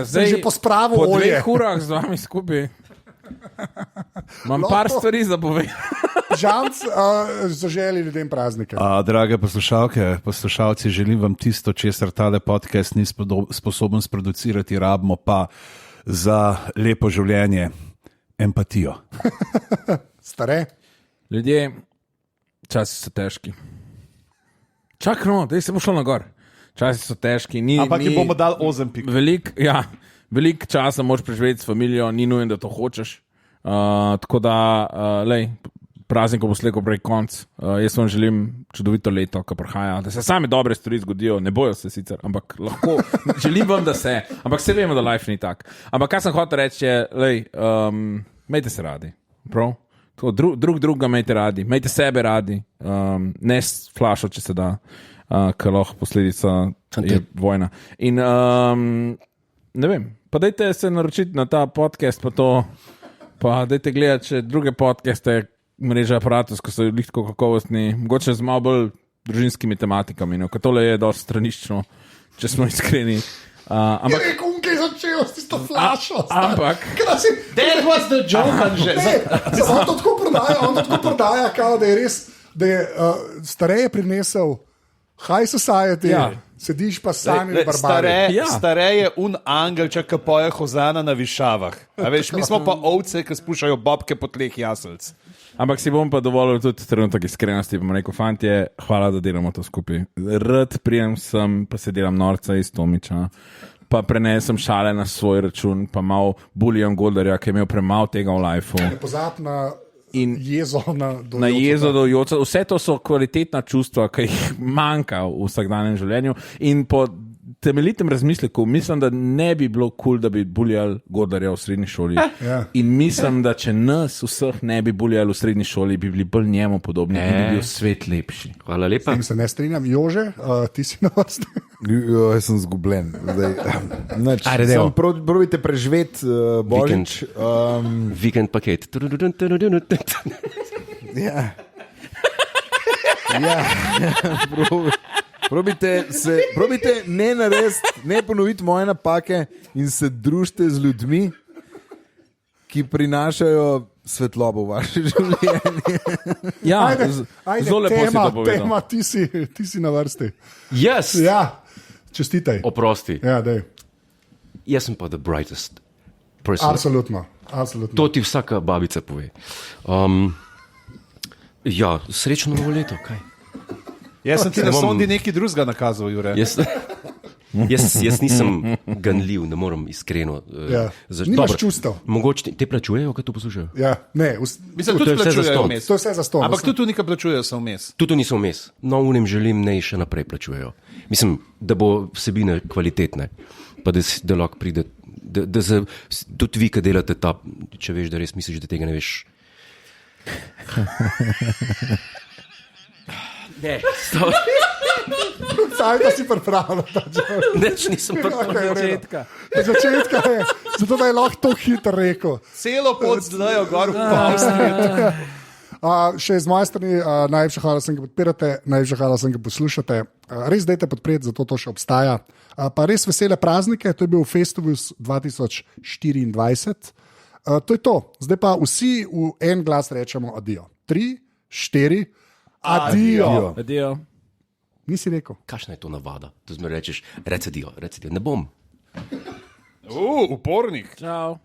Zdaj že pospravil po olje. 2 urah z vami skupaj. Imam par stvari za povedati. Žanc, zaželi ljudem praznike. Drage poslušalke, poslušalci, želim vam tisto, česar tale podcast ni sposoben sproducirati, rabimo pa za lepo življenje empatijo. Stare. Ljudje, časi so težki. Čak, no, da se bo šlo na gor. Časi so težki. Ampak jim bomo dali Ozempik. Veliko časa moraš preživeti s familijo, ni nujno, da to hočeš. Tako da, praznik bo slejko prej konc. Jaz vam želim čudovito leto, ki prihaja. Da se same dobre stvari zgodijo, ne bojo se sicer, ampak lahko. Želim vam, da se. Ampak se vemo, da life ni tak. Ampak kaj sem hotel reči je, imejte se radi. Prav? Drugega imejte radi, imejte sebe radi, ne flašo, če se da, ker lahko posledica je vojna. In ne vem, pa dajte se naročiti na ta podcast, pa dajte gledati še druge podcaste, mreže Apparatus, ki so lahko kakovostni, mogoče z malo bolj družinskimi tematikami, no, ker tole je dosti stranično, če smo iskreni. Ampak Je rekel, ki je začel s tisto flašo. ampak That was the joke, že. On to tako prodaja, kao, da je res, da je stareje prinesel high society, Ja. sediš pa sami v barbari. Ja. Stareje un angelček, ki poje Hozana na višavah. A veš, mi smo pa ovce, ki spuščajo bobke po tleh jaselc. Ampak si bom pa dovolil tudi trenutek iskrenosti. Bom rekel, fantje, hvala, da delamo to skupaj. Rad prijem sem, pa se delam norca iz Tomiča, pa prenesem šale na svoj račun, pa malo bulijem Goldarja, ki je imel premalo tega v lifeu. Ne pozabi na in jezo na jezo do joca. Vse to so kvalitetna čustva, ki jih manjka v vsakdanjem življenju. In po temeljitem razmisleku mislim, da ne bi bilo kul, da bi buljali Godlerja v srednji šoli. Ja. In mislim, da če nas vseh ne bi buljali v srednji šoli, bi bili bolj njemu podobni in bi bil svet lepši. Hvala lepa. Se ne strinjam. Jože, ti si na vrsti. Jaz sem zgubljen. Ajde, dajmo. Probajte preživeti Božič. Vikend paket. Ja. Probajte ne narediti, ne ponoviti moje napake in se družite z ljudmi, ki prinašajo svetlobo v vaše življenje. Ja, zelo lepo si to povedal. Tema, ti si na vrsti. Jaz, Ja, čestitaj. oprosti, Ja, dej. jaz sem pa the brightest person. Absolutno. To ti vsaka babica pove. Ja, srečno novo leto, kaj? Jaz sem ti na Ne bom- sondi nekaj drugega nakazal, Jure. Jaz nisem ganljiv, ne morem iskreno. Ja. Nimaš čustev. Mogoče te plačujejo, kaj to poslušajo? Ja, ne, Mislim, To tudi je vse plačujejo zastonj. vmes. to je vse za ston. Ampak tudi nekaj plačujejo se vmes. Tudi to niso vmes. No, unim želim, ne še naprej plačujejo. Mislim, da bo vsebine kvalitetne, pa da lahko pride. Tudi vi, ki delate ta, če veš, da res misliš, da tega ne veš. Ne, Saj, da si pripravljen. neč nisem pripravljen. Začetka je, zato da je lahko to hitro rekel. Celo pot zdaj gor v Avstriji. Še iz moje strani, najlepša hvala, da ga podpirate, najlepša hvala, da ga poslušate. Res dajte podpreti, zato to še obstaja. Pa res vesele praznike, to je bil Festivus 2024. To je to, zdaj pa vsi v en glas rečemo adijo. 3, 4, adijo. Adijo. Nisi rekel. Kakšna je to navada? To zmeraj rečeš, reci dio, ne bom. Upornik. Čau.